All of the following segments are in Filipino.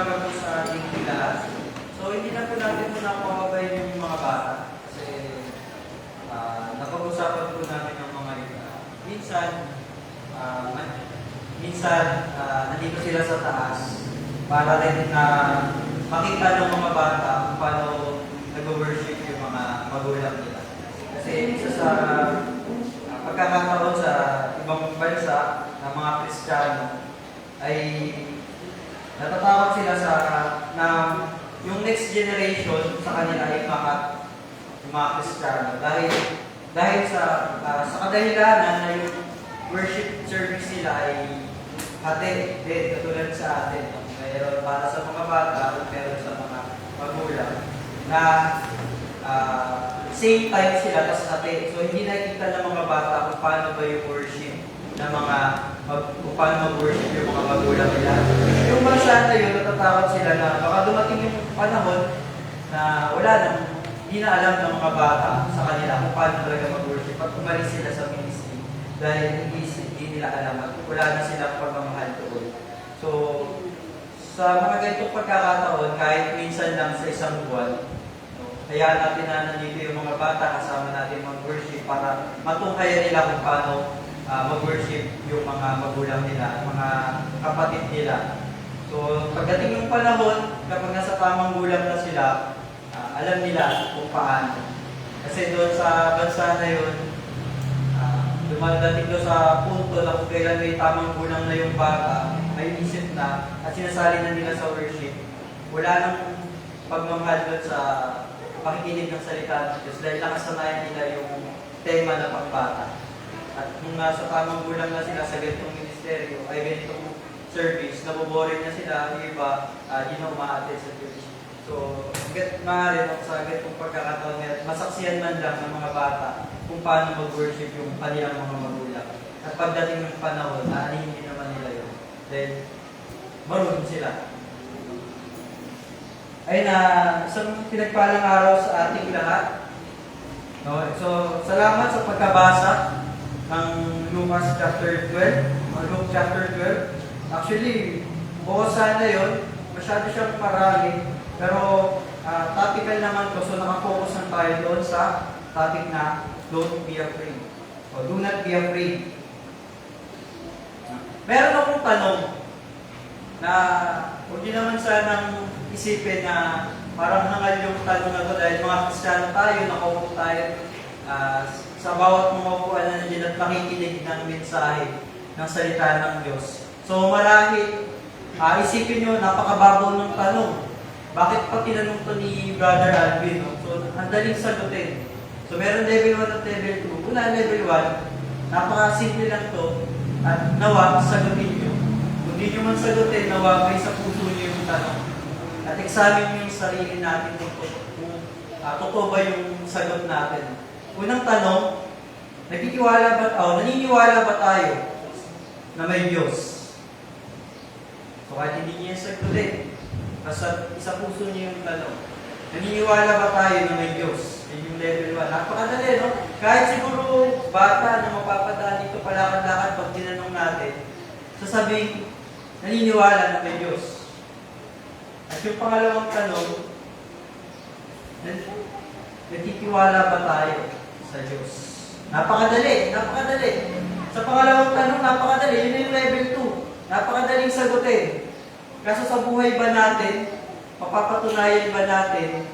umaga po sa ating lahat. So, hindi na po natin muna pababayin yung mga bata. Kasi, napag-usapan po natin yung mga nandito sila sa taas para rin na makita ng mga bata kung paano nag-worship yung mga magulang nila. Kasi isa sa pagkakataon sa ibang bansa ng mga Kristiyano ay natatakot sila na yung next generation sa kanila ay yung mga Kristiyano. Dahil sa kadahilanan na yung worship service nila ay hati din, katulad sa atin. Mayroon para sa mga bata, meron sa mga magulang na same time sila, tas hati. So hindi nakikita ng mga bata kung paano ba yung worship kung paano mag-worship yung mga magulang nila. Yung bansa na yun, natatakot sila na baka dumating yung panahon na wala nang, hindi na alam ng mga bata sa kanila kung paano talaga mag-worship at umalis sila sa ministry dahil hindi nila alam at wala na silang pagmamahal doon. So, sa mga ganitong pagkakataon, kahit minsan lang sa isang buwan, hayaan natin na nandito yung mga bata, kasama natin mag-worship para matunghayan nila kung paano mag-worship yung mga magulang nila, mga kapatid nila. So, pagdating yung panahon, kapag nasa tamang gulang na sila, alam nila kung paano. Kasi doon sa bansa na yun, dumadating doon sa punto na kung kailan may tamang gulang na yung bata, may isip na at sinasali na nila sa worship, wala nang pagmamahal doon sa pakikinig ng salita ng Diyos dahil nakasanayan nila yung tema ng pagbata. At nung nasa tamang gulang na sila sa ganitong ministeryo, ay ganitong service, naboboring na sila, yung iba, di na umaatid sa church. So, maaari sa ganitong pagkakataon nila, masaksiyan man lang ng mga bata kung paano mag-worship yung kanilang mga magulang. At pagdating ng panahon, hindi naman nila yun. Dahil, marunong sila. Ay na, isang pinagpalang araw sa ating lahat. No? So, salamat sa pagkabasa ng Lucas chapter 12, o Luke chapter 12. Actually, bukas sana yun, masyado siyang marami, pero topical naman ko, so nakafocus na tayo doon sa topic na don't be afraid, o do not be afraid. Meron akong tanong na huwag niyo naman sanang isipin na parang hangal yung tanong na to dahil mga Kristiyano tayo, nakaupo tayo sa bawat mga upuan na nandiyan at makikinig ng mensahe ng salita ng Diyos. So marahil, isipin nyo, napakababaw ng tanong. Bakit pa tinanong to ni Brother Alvin? No? So, ang daling sagutin. So meron level 1 at level 2. Una, level 1, napakasimple lang to at nawa, sagutin nyo. Kung di nyo man sagutin, nawa, may sa puso nyo yung tanong. At examine nyo yung sarili natin kung totoo ba yung sagot natin. Unang tanong, naniniwala ba tayo na may Diyos? So kahit hindi niya sagutin, basta isa puso niya yung tanong. Naniniwala ba tayo na may Diyos? Yun yung level 1. Napakadali, no? Kahit siguro bata na mapapadaan dito palakad-lakad pag tinanong natin, sasabihin, naniniwala na may Diyos. At yung pangalawang tanong, nagtitiwala ba tayo sa Diyos? Napakadali. Sa pangalawang tanong, napakadali. Yun na yung level 2. Napakadaling sagutin. Kaso sa buhay ba natin, mapapatunayan ba natin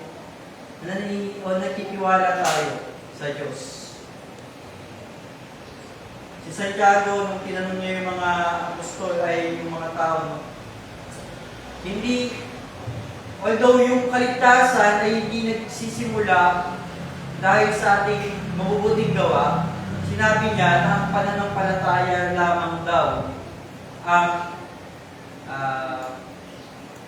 na nagtitiwala tayo sa Diyos? Si Santiago, nung tinanong niya yung mga apostol ay yung mga tao, although yung kaligtasan ay hindi nagsisimula dahil sa ating mabubuting gawa, sinabi niya na ang pananampalataya lamang daw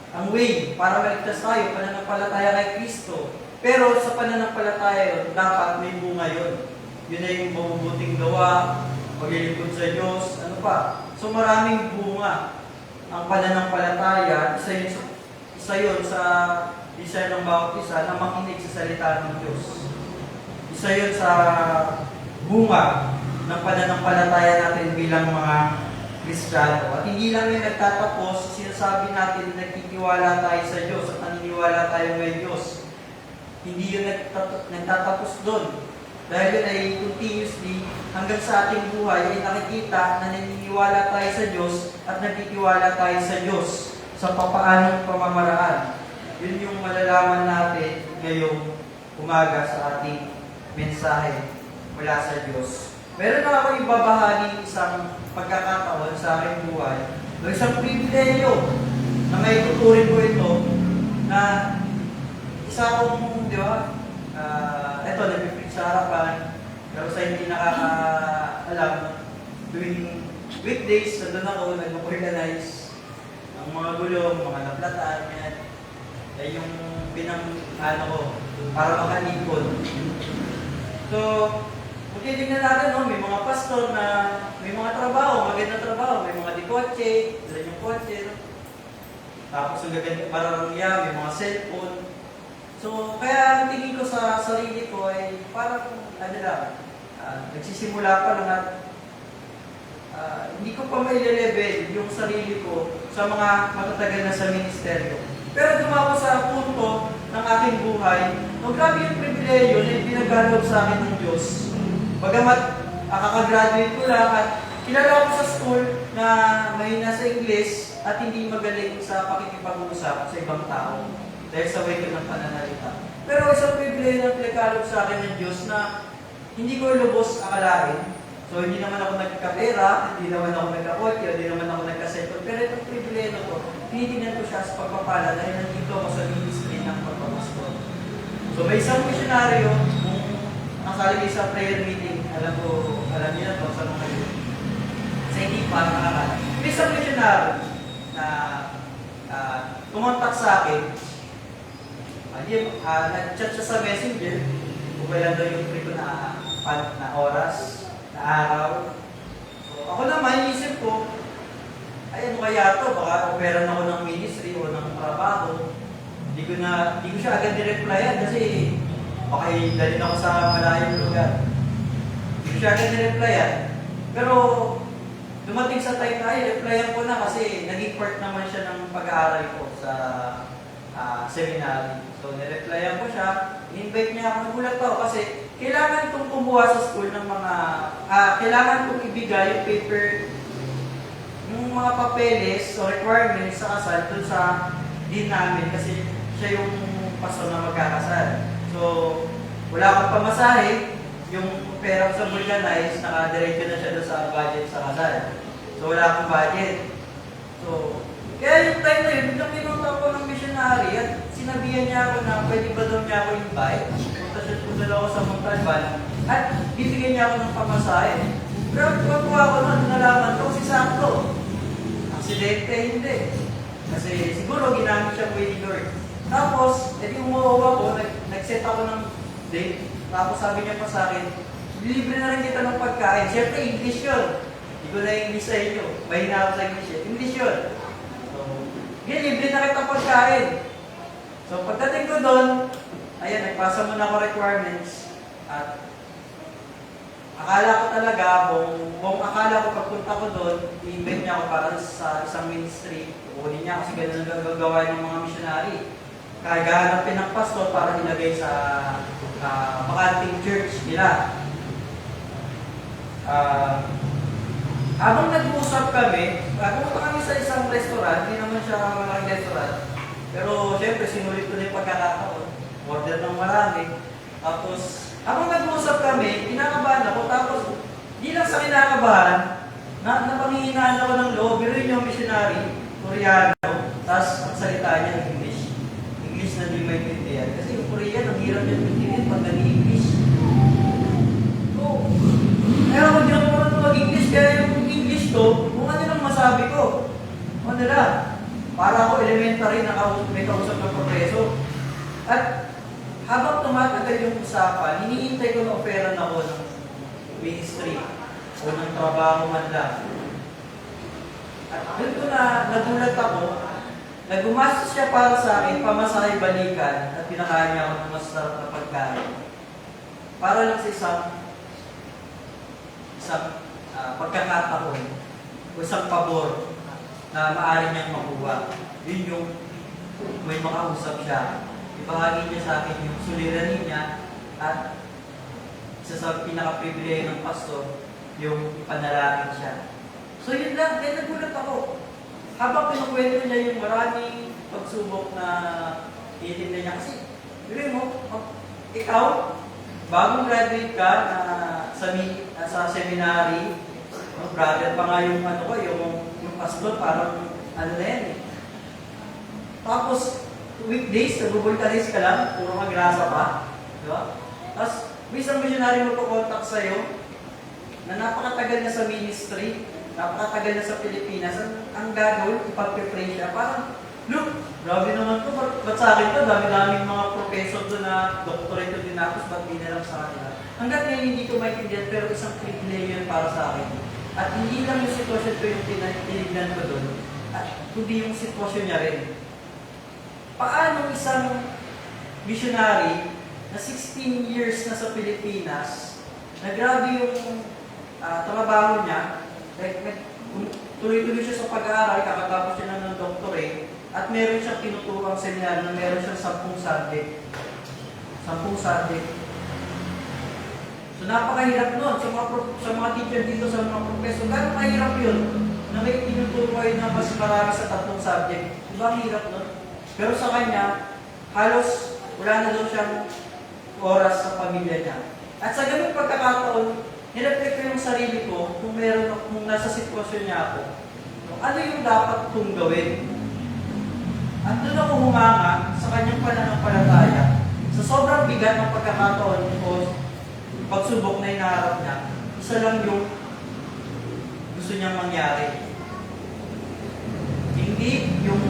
ang way para maligtas tayo, pananampalataya kay Kristo. Pero sa pananampalataya yun, dapat may bunga yun. Yun ay yung mabubuting gawa, paglilingkod sa Diyos, ano pa. So maraming bunga ang pananampalataya, isa yun sa isa ng bawat isa na makinig sa salita ng Diyos. Isa yun sa bunga ng pananampalataya natin bilang mga Kristiyano. At hindi lang yung nagtatapos, sinasabi natin nagtitiwala tayo sa Diyos at naniniwala tayo may Diyos. Hindi yun nagtatapos doon. Dahil yun ay continuously hanggang sa ating buhay ay nakikita na naniniwala tayo sa Diyos at nagtitiwala tayo sa Diyos sa papaanong pamamaraan. Yun yung malalaman natin ngayong umaga sa ating mensahe mula sa Diyos. Meron na ako ibabahagi isang pagkakataon sa aking buhay o isang pribileyo na may tuturin ko ito na isa akong, di ba, ito, nag-preach sa harapan, pero sa hindi nakakaalam, tuwing weekdays, nandun ako, nag-organize ang mga gulong, mga naplatan, yan. Ay yung ko, para makalipod. So, kung titignan natin, no, may mga pastor na may mga trabaho, magandang trabaho, may mga dikotse, dala yung kotse, no? Tapos ang gaganda, mararangya, may mga cellphone. So, kaya ang tingin ko sa sarili ko ay parang, nagsisimula pa lang at hindi ko pa may level yung sarili ko sa mga matatagal na sa ministeryo. Pero dumako sa punto ng aking buhay, grabe yung pribileyo na pinagkaloob sa akin ng Diyos. Bagamat kakagraduate ko lang at kilala ko sa school na mahina sa English at hindi magaling sa pakikipag-uusap sa ibang tao dahil sa way ko ng pananalita. Pero isang pribileyo na pinagkaloob sa akin ng Diyos na hindi ko lubos akalain. So, hindi naman ako nagkapera, hindi naman ako nagkakotya, hindi naman ako nagkasettle. Pero itong pribileyo na to, tinitingnan ko siya sa pagpapala dahil nandito ako sa ministry ng pagpapastor. So, may isang misyonaryo, kung nakalagay sa prayer meeting, alam niyo na to sa mga yun. Sa hindi pa nakakala. May isang misyonaryo na kumontak sa akin, nag-chat siya sa messenger, kung kailan daw yung free ko na oras, na araw. So, ako naman, isip ko, ay ano kaya to? Baka operan ako ng ministry o ng trabaho. Hindi ko siya agad ni-replyan kasi baka dalhin ako sa malayong lugar. Hindi ko siya agad ni-replyan. Pero dumating sa time na i-replyan ko na kasi naging part naman siya ng pag-aaral ko sa seminary. So, ni-replyan ko siya. In-invite niya ako. Nagulat ako kasi kailangan itong kumuha sa school ng mga, kailangan itong ibigay yung paper, yung mga papeles o requirements sa kasal dun sa din namin kasi siya yung pastor na magkakasal. So, wala akong pamasahe, yung pera ko sa Vulcanize, naka-direct na siya dun sa budget sa kasal. So, wala akong budget. So, kaya yung time na yun, biglang pinunta ko ng missionary at sinabihan niya ako na pwede ba daw niya ako invite. Punta ako sa Montalban at bibigyan niya ako ng pamasahe. Pero pagkuha ko nun, nalaman ko si sakto. Aksidente, hindi. Kasi siguro ginamit siya with Lord. Tapos, edi umuwi ako, nag-set ako ng date. Tapos sabi niya pa sa akin, libre na rin kita ng pagkain. Siyempre, English yun. Hindi ko na English sa inyo. Mahina ako sa English yun. English yun. So, libre na kita pagkain. So, pagdating ko doon, ayan, nagpasa muna ako requirements at akala ko talaga, kung akala ko pagpunta ko doon, i-invite niya ako para sa isang ministry. Kukunin niya kasi ganun ang gagawa ng mga missionary. Kaya gahanapin ng pastor para ilagay sa bakanting church nila. Habang nag-uusap kami, pumunta kami sa isang restaurant, hindi naman siya malaking restaurant. Pero siyempre, sinulit ko na yung pagkakataon. Order ng marami. Tapos, habang nag-uusap kami, kinakabahan ako. Tapos, di lang sa kinakabahan, napanghihinaan ako ng loob. Pero yun yung missionary, Koreano. Tapos, ang salita niya, English. English na di maintindihan. Kasi yung Korean, ang hirap niya maintindihan pag nag-English. So, kaya ako di ako marunong mag-English. Kaya yung English to, kung ano lang masabi ko. Ano lang. Para ako elementary na may kausap ng progreso. At habang tumatagal yung usapan, hinihintay ko na operan ako ng ministry o ng trabaho man lang. At doon ko na nagulat ako, nagumastos siya para sa akin, pamasahe balikan at pinakain niya ako ng masarap na pagkain. Para lang sa isang pagkakataon o isang pabor na maaari niyang makuha. Yun yung may makausap siya. Ibahagi niya sa akin yung suliranin niya at isa sa pinaka-pribileyo ng pastor, yung ipanalangin siya. So yun lang, kaya nagulat ako. Habang pinukwento niya yung maraming pagsubok na titinda niya. Kasi, yun mo, ikaw, bagong graduate ka sa seminary, brother pa nga yung yung pastor, parang ano na yan eh. Tapos, weekdays, nag-vulcanize ka lang, puro magrasa pa. Diba? Tapos, may isang missionary magpo-contact sa'yo na napakatagal na sa ministry, napakatagal na sa Pilipinas, ang gagawin, ipag-pray siya. Parang, look, grabe naman to, ba't sa akin to, dami-daming mga professor doon na doctorate doon din ako, ba't di na lang sa kanila. Hanggat ngayon hindi ko maintindihan, pero isang privilege yun para sa akin. At hindi lang yung sitwasyon ko yung tinignan ko doon, at kundi yung sitwasyon niya rin. Paano isang missionary na 16 years na sa Pilipinas, na grabe yung trabaho niya, tuloy-tuloy siya sa pag-aaral, kakatapos siya ng doctorate, at meron siyang tinuturang seminar na meron siyang 10 subject. 10 subject. So napakahirap nun sa mga teacher dito, sa mga professor. Gano'ng mahirap yun na may tinuturo kayo na mas marami sa 3 subject. Diba ang hirap nun? Pero sa kanya, halos wala na daw siyang oras sa pamilya niya. At sa ganung pagkakataon, nireflect ko yung sarili ko kung nasa sitwasyon niya ako. Ano yung dapat kong gawin? At doon ako humanga sa kanyang pananampalataya. Sa sobrang bigat ng pagkakataon o pagsubok na inaharap niya, isa lang yung gusto niyang mangyari. Hindi yung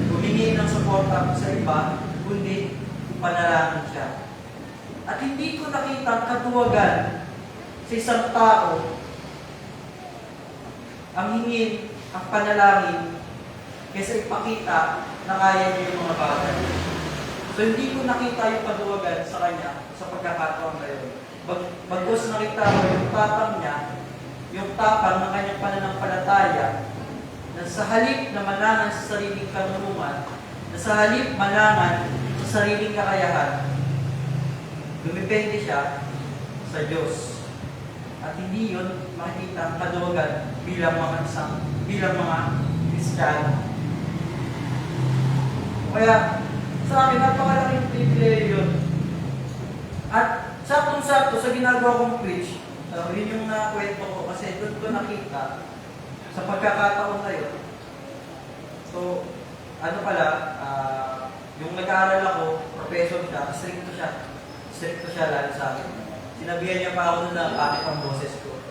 humingi ng suporta sa iba, kundi panalangin siya. At hindi ko nakita ang katuwagan sa isang tao ang hingin, ang panalangin, kaysa ipakita na kaya niya yung mga bagay. So hindi ko nakita yung katuwagan sa kanya sa pagkakataon na yun. Bagkus nakita ko yung tapang niya, yung tapang ng kanyang pananampalataya, na sa halip na malangan sa sariling kanunungan, na sa halip malangan sa sariling kakayahan, dumipende siya sa Diyos. At hindi yun makikita ang katuwagan bilang mga Kristiyano. Kaya sa akin, napakalaking privilege yun. At saktong-sakto sa ginagawa kong preach, yun yung nakwento ko kasi doon ko nakita sa pagkakataon na yun. So, yung nag-aaral ako, professor siya, stricto siya lalo sa akin. Sinabihan niya pa ako doon na bakit ang boses ko.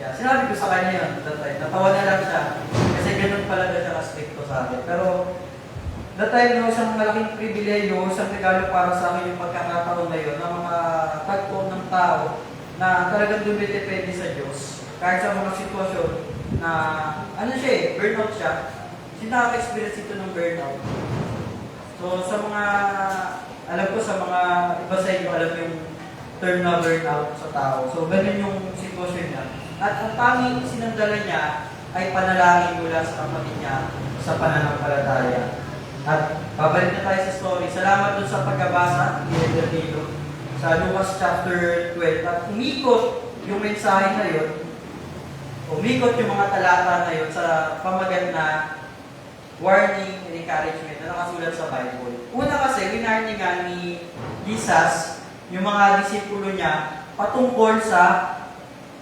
Yeah, sinabi ko sa kanya yun, natawa na lang siya, kasi ganun pala na siya ka-stricto sa akin. Pero, that time, isang malaking pribileyo, isang regalo para sa akin yung pagkakataon na yun, ng mga tagpo ng tao na talagang dumidepende sa Diyos. Kahit sa mga sitwasyon na, burnout siya. Kasi nakaka-experience ito ng burnout. So, sa mga, alam ko sa mga iba sa inyo, alam yung term na burnout sa tao. So, ganun yung sitwasyon niya. At ang tanging sinandala niya ay panalangin mula sa kapatid niya sa pananampalataya. At babalik na tayo sa story. Salamat dun sa pagkabasa ni Elder Nilo sa Lucas chapter 12. At umikot yung mensahe na yun, umikot yung mga talata na yun sa pamagat na warning and encouragement na nakasulat sa Bible. Una kasi, winarningan ni Jesus yung mga disipulo niya patungkol sa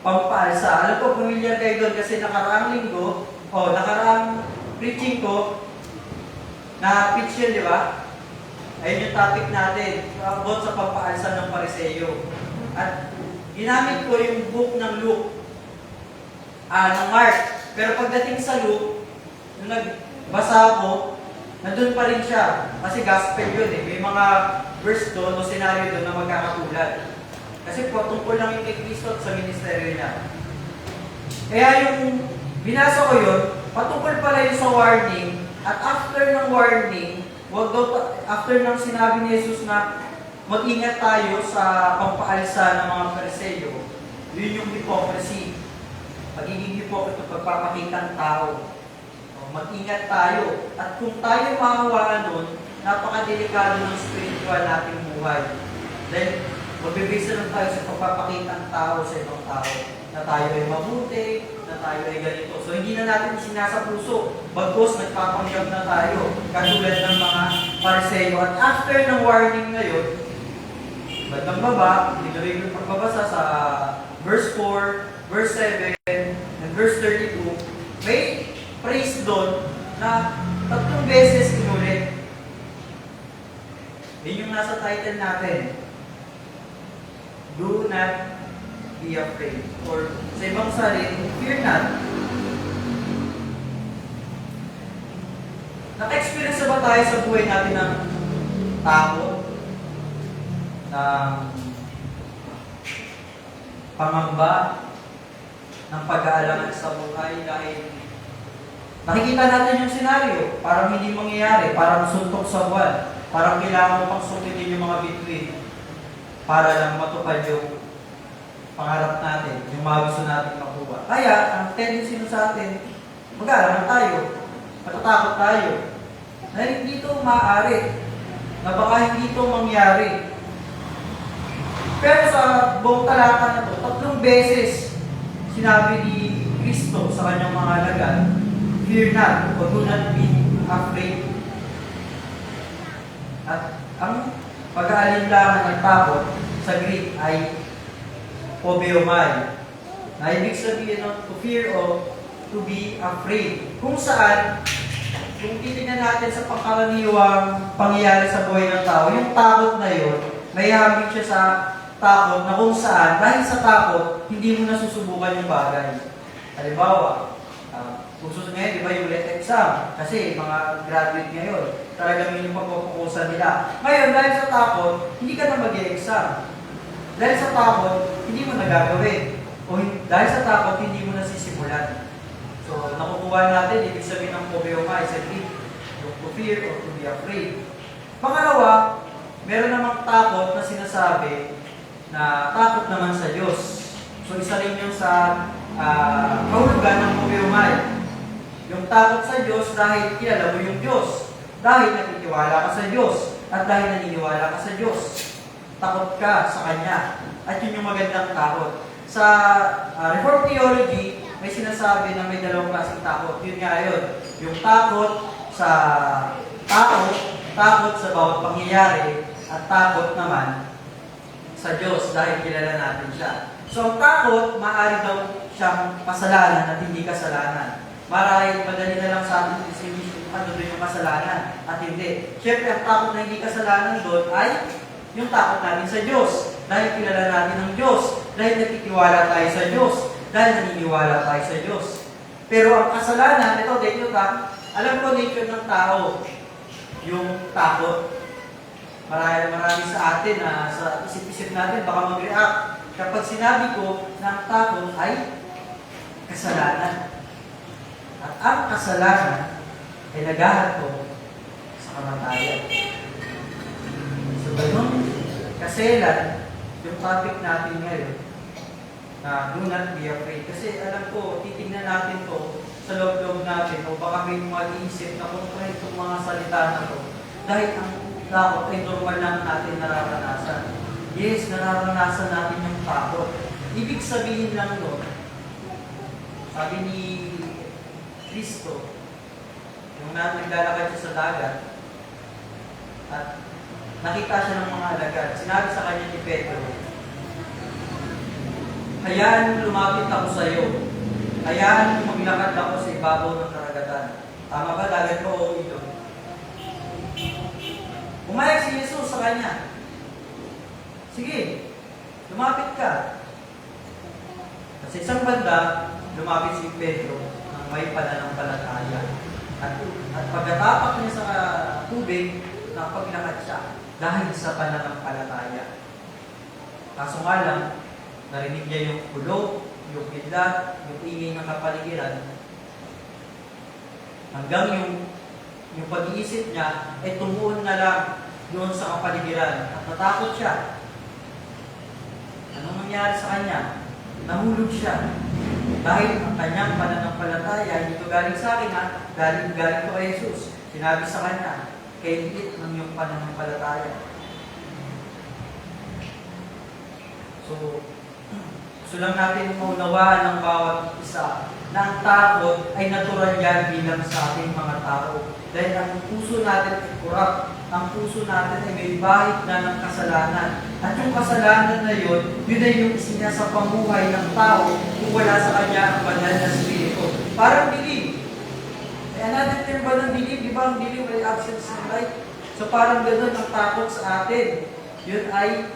pampaalsa. Alam ko, pamilyar kayo doon kasi nakaraang preaching ko, na-pitch yun, di ba? Ayun yung topic natin, about sa pampaalsa ng Pariseyo. At ginamit ko yung book ng Luke, ng Mark. Pero pagdating sa Luke, nung nagbasa ako, nandun pa rin siya. Kasi gospel yun eh. May mga verse doon o scenario doon na magkakatulad. Kasi tungkol lang yung kay Kristo sa ministeryo niya. Kaya yung binasa ko yun, patungkol pala yun sa warning. At after ng warning, after ng sinabi ni Jesus na mag-ingat tayo sa pampaalsa ng mga Pariseyo, yun yung hypocrisy. Pagiging hipokrito, pagpapakitang tao. Mag-ingat tayo. At kung tayo mahawaan nun, napakadelikado ng spiritual nating buhay. Dahil magbibisa lang tayo sa pagpapakitang tao sa ibang tao. Na tayo ay mabuti, na tayo ay ganito. So hindi na natin sinasa puso. Bagkos nagpapanggap na tayo. Katulad ng mga Pariseo. At after ng warning na yun, bandang baba, tinuloy yung pagbabasa sa verse 4, verse 7, and verse 32, may praise doon na 3 beses inulit. Yun yung nasa title natin. Do not be afraid. Or sa ibang salin, fear not. Naka-experience na ba tayo sa buhay natin ng takot? Ng pangamba? Ng pag-aalangan sa buhay dahil nakikita natin yung senaryo, parang hindi mangyayari, parang suntok sa buwan, parang kailangan pang sungkitin yung mga bituin para lang matupad yung pangarap natin, yung mga gusto natin makuha. Kaya, ang tendency sa atin, mag-aalangan tayo, matatakot tayo, na hindi ito maaari, na baka hindi ito mangyari. Pero sa buong talata na ito, 3 beses sinabi ni Kristo sa kanyang mga alagad, fear not, or do not be afraid. At ang pag-aalinlangan ng takot sa Greek ay pobeomai, na ibig sabihin ng to fear o to be afraid. Kung saan, kung titignan natin sa pangkaraniwang pangyayari sa buhay ng tao, yung takot na yun, may hambing siya sa takot na kung saan, dahil sa takot, hindi mo nasusubukan yung bagay. Halimbawa, kung susunod ngayon, di ba yung let exam? Kasi mga graduate ngayon, talagang yun yung pagpupukusan nila. Ngayon, dahil sa takot, hindi ka na mag-e-exam. Dahil sa takot, hindi mo nagagawin. O dahil sa takot, hindi mo nasisimulan. So, nakukuha natin, ibig sabihin ng pobeomai sa Greek, yung to fear or to be afraid. Pangalawa, meron namang takot na sinasabi na takot naman sa Diyos. So, isa rin yung sa kahulugan ng pobeomai. Yung takot sa Diyos dahil kilala mo yung Diyos. Dahil nagtitiwala ka sa Diyos. At dahil naniniwala ka sa Diyos. Takot ka sa Kanya. At yun yung magandang takot. Sa Reformed Theology, may sinasabi na may 2 klaseng takot. Yun nga yun. Yung takot sa tao, takot sa bawat pangyayari, at takot naman sa Diyos dahil kilala natin siya. So ang takot, maaari daw siyang kasalanan at hindi kasalanan. Marahil madali na lang sa atin distinguish ano doon yung kasalanan at hindi. Siyempre, ang takot na hindi kasalanan doon ay yung takot natin sa Diyos. Dahil kilala natin ang Diyos. Dahil nagtitiwala tayo sa Diyos. Dahil naniniwala tayo sa Diyos. Pero ang kasalanan, ito, alam ko nature ng tao, yung takot. Marami sa atin na sa isip-isip natin baka mag-react kapag sinabi ko na ang takot ay kasalanan. At ang kasalanan ay naghahatol sa kamatayan. So, ganun kaselan yung topic natin ngayon na do not be afraid. Kasi alam ko, titignan natin to sa loob-loob natin o baka may mag-iisip na kung ano itong mga salita na to. Dahil ang takot ay normal lang natin nararanasan. Yes, nararanasan natin yung takot. Ibig sabihin lang no, sabi ni Kristo, yung naglalakad siya sa dagat, at nakita siya ng mga alagad. Sinabi sa kanya ni Pedro, hayaan lumapit ako sa iyo. Hayaan maglakad ako sa ibabaw ng karagatan. Tama ba? Dagat ko o ito? Umayag si Jesus sa kanya. Sige, lumapit ka. At sa isang banda, lumapit si Pedro ng may pananampalataya. At pagkatapak niya sa tubig, napaglakad siya dahil sa pananampalataya. Kaso nga lang, narinig niya yung kulog, yung kidlat, yung ingay ng kapaligiran. Hanggang yung pag-iisip niya ay tumuon na lang doon sa kapaligiran at natakot siya. Anong nangyari sa kanya? Nahulog siya. Dahil ang kanyang pananampalataya, hindi ito galing sa akin ha, galing ito kay Jesus. Sinabi sa kanya, kay liit ng iyong pananampalataya. So, gusto lang natin maunawaan ng bawat isa na ang takot ay natural yan bilang sa ating mga tao. Dahil ang puso natin ay corrupt. Ang puso natin ay may bahid na ng kasalanan. At yung kasalanan na yun, yun ay yung isinya sa pamuhay ng tao kung wala sa kanya ang banal na spirito. Parang dilim. Eh, another term ba ng dilim? Di ba ang dilim ay absence ng light? So parang gano'n ang takot sa atin. Yun ay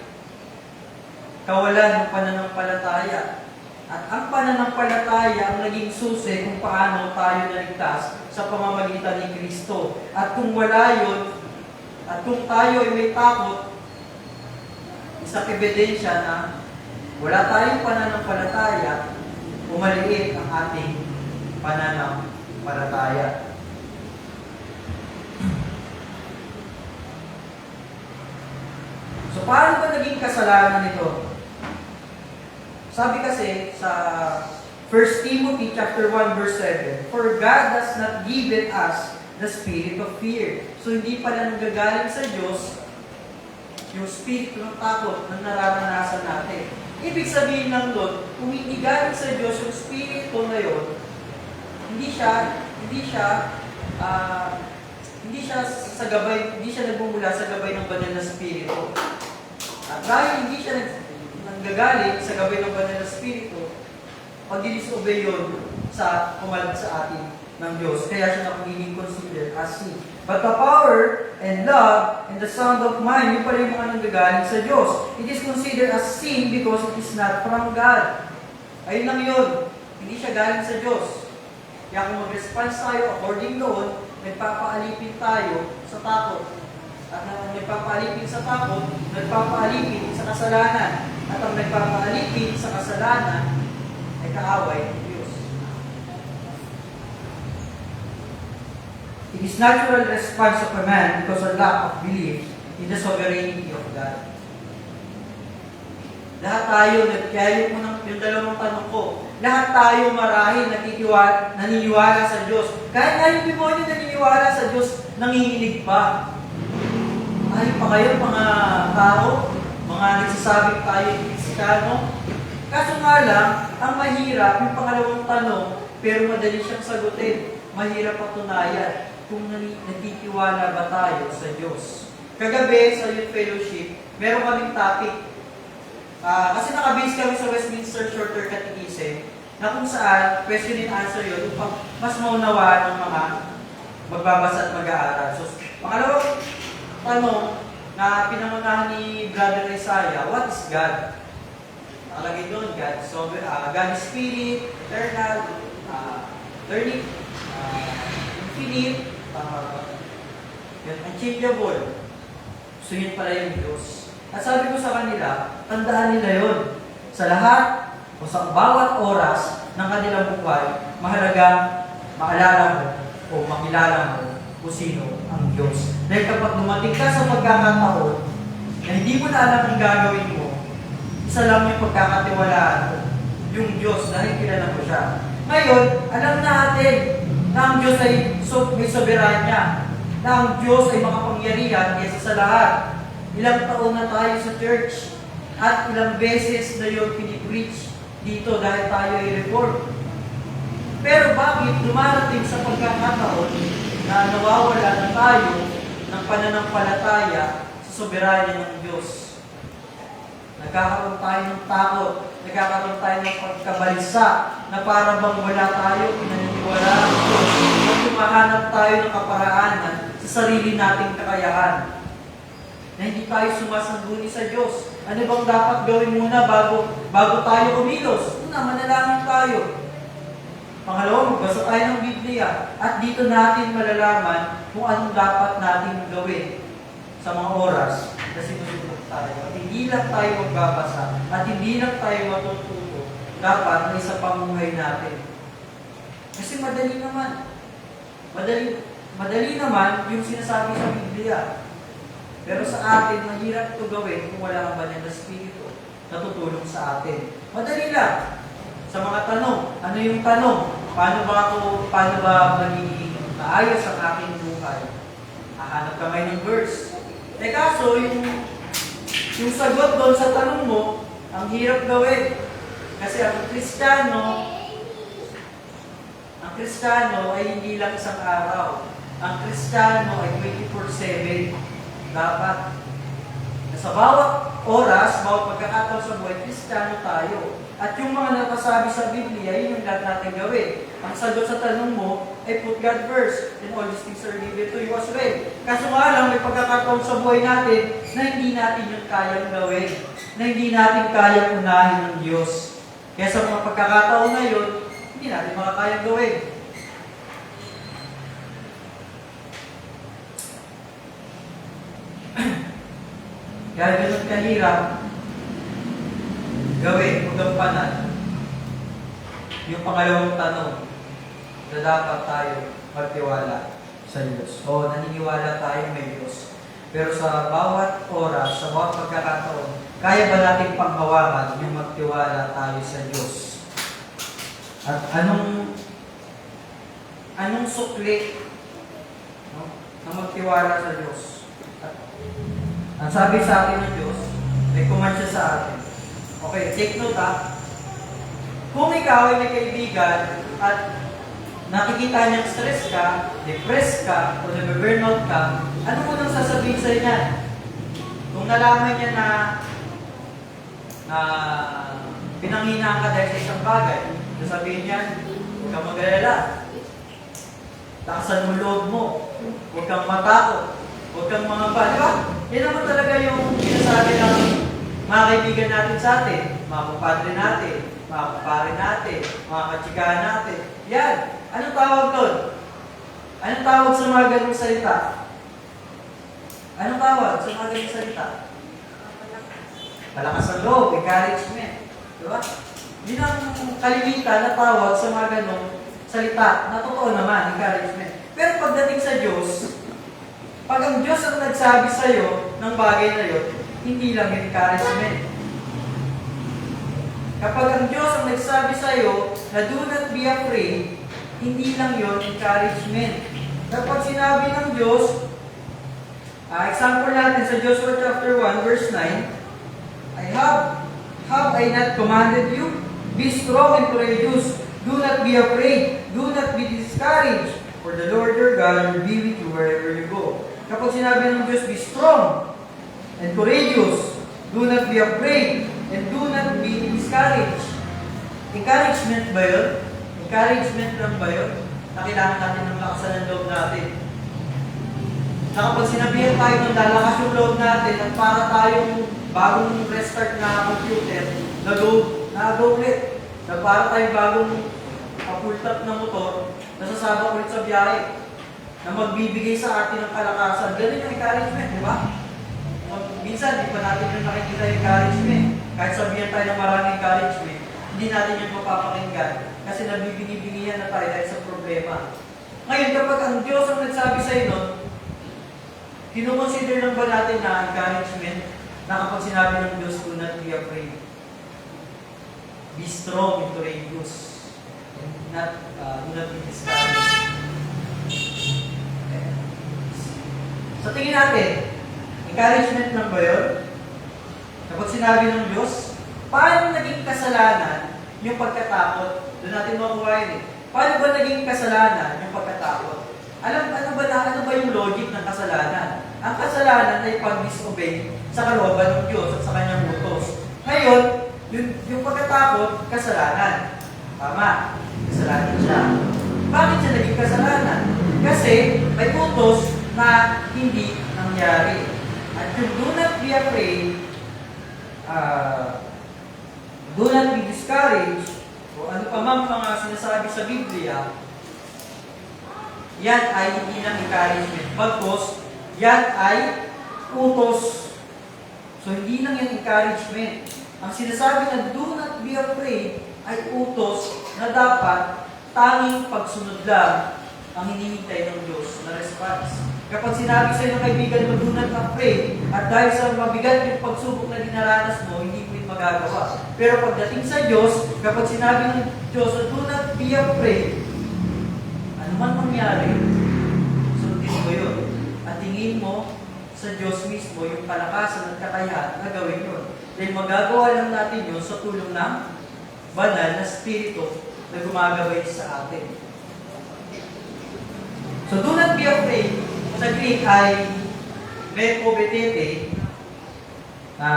kawalan ng pananampalataya. At ang pananampalataya ang naging susi kung paano tayo naligtas sa pamamagitan ni Kristo. At kung wala yun, at kung tayo ay may takot, isang ebidensya na wala tayong pananampalataya, umaliit ang ating pananampalataya. So, paano ba naging kasalanan ito? Sabi kasi sa 1 Timothy chapter 1 verse 7, "For God has not given us the spirit of fear." So hindi pala nanggagaling sa Diyos yung spirit ng takot na nararanasan natin. Ibig sabihin ng Lord, kung hindi galing sa Diyos yung spirito na yun, hindi siya nagmumula sa gabay ng banal na spirito. At dahil hindi siya nanggagaling sa gabay ng banal na spirito, pag-disobey yun sa kumalag sa atin ng Diyos. Kaya siya na consider as sin. But the power and love and the sound of mind, yung pala yung mga nanggagaling sa Diyos. It is considered as sin because it is not from God. Ayun lang yun. Hindi siya galing sa Diyos. Kaya kung mag-response tayo according doon, nagpapaalipin tayo sa takot. At ang nagpapaalipin sa takot, nagpapaalipin sa kasalanan. At ang nagpapaalipin sa kasalanan ay kaaway ng Diyos. It is natural response of a man because of lack of belief in the sovereignty of God. Lahat tayo, kaya yung dalawang tanong ko, lahat tayo marahil naniniwala sa Diyos. Kahit nga yung demonyo naniniwala sa Diyos, nanginginig pa. Ayaw pa kayo mga tao, mga nagsasabing tayo Kristiyano. Kaso nga lang, ang mahirap, yung pangalawang tanong, pero madali siyang sagutin. Mahirap patunayan kung nagtitiwala ba tayo sa Diyos. Kagabi sa Youth Fellowship, meron kaming topic. Kasi nakabase kami sa Westminster Shorter Catechism na kung saan question and answer yun upang mas maunawaan ng mga magbabasa at mag-aaral. So, pangalawang tanong na pinangunahan ni Brother Isaiah, what is God? Nakalagay doon, God. So, God is Spirit, eternal, eternity, infinite, unchangeable. So, yun pala yung Diyos. At sabi ko sa kanila, tandaan nila yun. Sa lahat o sa bawat oras ng kanilang buhay, mahalaga maalala mo o makilala mo kung sino ang Diyos. Dahil kapag dumating ka sa pagkakataon na hindi mo na alam ang gagawin mo, isa lang yung pagkakatiwalaan mo, yung Diyos, dahil kilala mo siya. Ngayon, alam natin na ang Diyos ay may soberanya, na ang Diyos ay makapangyarihan kaysa sa lahat. Ilang taon na tayo sa church at ilang beses na yung pinipreach dito dahil tayo ay reform. Pero bakit dumarating sa pagkakataon na nawawala na tayo ng pananampalataya sa soberanya ng Diyos? Nagkakaroon tayo ng takot, nagkakaroon tayo ng pagkabalisa na para bang wala tayo, pinaniniwala ng Diyos, at tumahanap tayo ng kaparaanan sa sarili nating kakayahan. Na hindi tayo sumasangguni sa Diyos. Ano bang dapat gawin muna bago tayo kumilos? Una, manalangin tayo. Pangalawa, magbasa tayo ng Biblia. At dito natin malalaman kung anong dapat natin gawin sa mga oras na sinusunod tayo. At hindi lang tayo magbabasa at hindi lang tayo matututo. Dapat may sa pamuhay natin. Kasi madali naman. Madali naman yung sinasabi sa Biblia. Pero sa atin, mahirap ito gawin kung wala ang banal na Espiritu na tutulong sa atin. Madali lang. sa mga tanong. Ano yung tanong? Paano ba magiging maayos ang aking buhay? Hahanap ka ngayon ng verse. Kaso, yung sagot doon sa tanong mo, ang hirap gawin. Kasi ang Kristiyano ay hindi lang isang araw. Ang Kristiyano ay 24/7. Dapat sa bawat oras, bawat pagkakataon sa buhay, Kristiyano tayo. At yung mga napasabi sa Biblia, yun yung lahat natin gawin. Ang sagot sa tanong mo ay put God first, and all these things are given to you as well. Kaso nga lang, may pagkakataon sa buhay natin na hindi natin yung kayang gawin, na hindi natin kayang unahin ng Diyos. Kaya sa mga pagkakataon na yun, hindi natin makakayang gawin. Kaya ganun kahirap gawin o gampanan yung pangalawang tanong na dapat tayo magtiwala sa Diyos. O naniniwala tayo may Diyos. Pero sa bawat oras, sa bawat pagkakataon, kaya ba natin panghawakan yung magtiwala tayo sa Diyos? At anong sukli, no, na magtiwala sa Diyos? At ang sabi sa atin ng Diyos, may command siya sa atin. Okay, take note ha. Kung ikaw ay may kaibigan at nakikita niyang stress ka, depressed ka, o nag-burnout ka, ano mo nang sasabihin sa niya? Kung nalaman niya na pinanghinaan ka dahil sa isang bagay, sasabihin niya, huwag kang mag-alala. Takasan mo loob mo. Huwag kang matakot. Huwag kang mangamba. Di ba? Yan naman talaga yung sinasabi ng mga kaibigan natin sa atin, mga kupadre natin, mga kupare natin, mga katsikahan natin. Yan. Anong tawag doon? Anong tawag sa mga ganung salita? Anong tawag sa mga ganung salita? Palakas ang loob, encouragement. Di ba? Yun ang kalimitan na tawag sa mga ganung salita na totoo naman, encouragement. Pero pagdating sa Diyos, pag ang Diyos ang nagsabi sa iyo ng bagay na yun, hindi lang encouragement. Kapag ang Diyos ang nagsabi sa iyo na do not be afraid, hindi lang yun encouragement. Kapag sinabi ng Diyos, example natin sa Joshua chapter 1 verse 9, have I not commanded you? Be strong and courageous. Do not be afraid. Do not be discouraged. For the Lord your God will be with you wherever you go. Kapag sinabi ng Diyos, be strong and courageous. Do not be afraid and do not be discouraged. Encouragement ba yun? Encouragement lang ba yun? Na kailangan natin ng lakasan ng loob natin. Na kapag sinabihan tayo ng lalakas yung loob natin at para tayong bagong restart na computer, na-go ulit. Na para tayong bagong full tap na motor, nasasabak ulit sa biyahe. Na magbibigay sa atin ng kalakasan. Ganun yung encouragement, di ba? Minsan, di pa natin yung nakikita yung encouragement. Kahit sabihan tayo ng maraming encouragement, hindi natin yung mapapakinggan. Kasi nabibingi-bingihan na tayo dahil sa problema. Ngayon, kapag ang Diyos ang nagsabi sa iyo nun, kinukonsider lang ba natin na encouragement na kapag sinabi ng Diyos, do not be afraid. Be strong and courageous. Do not be discouraged. So tingin natin, encouragement lang ba yun? Kapag sinabi ng Diyos, paano naging kasalanan yung pagkatakot? Doon natin makuha yun eh. Paano ba naging kasalanan yung pagkatakot? Ano ba yung logic ng kasalanan? Ang kasalanan ay pag-disobey sa kalooban ng Diyos at sa kanyang utos. Ngayon, yung pagkatakot, kasalanan. Tama, kasalanan siya. Bakit siya naging kasalanan? Kasi may utos na hindi nangyari. At yung do not be afraid, do not be discouraged, o ano pa mang mga sinasabi sa Biblia, yan ay hindi ng encouragement. Bagkos, yan ay utos. So, hindi lang yan encouragement. Ang sinasabi na do not be afraid ay utos na dapat tanging pagsunod lang ang hinihintay ng Diyos na response. Kapag sinabi sa iyo ng kaibigan mo, do not afraid, at dahil sa mabigat yung pagsubok na dinaranas mo, hindi mo magagawa. Pero pagdating sa Diyos, kapag sinabi ng Diyos, do not be afraid, ano man mangyari, sundin mo yun. At tingin mo sa Diyos mismo yung kalakasan at kakayahan na gawin yun. Dahil magagawa lang natin yun sa tulong ng banal na spirito na gumagabay sa atin. So, do not be afraid. Sa Greek ay meko betete. 3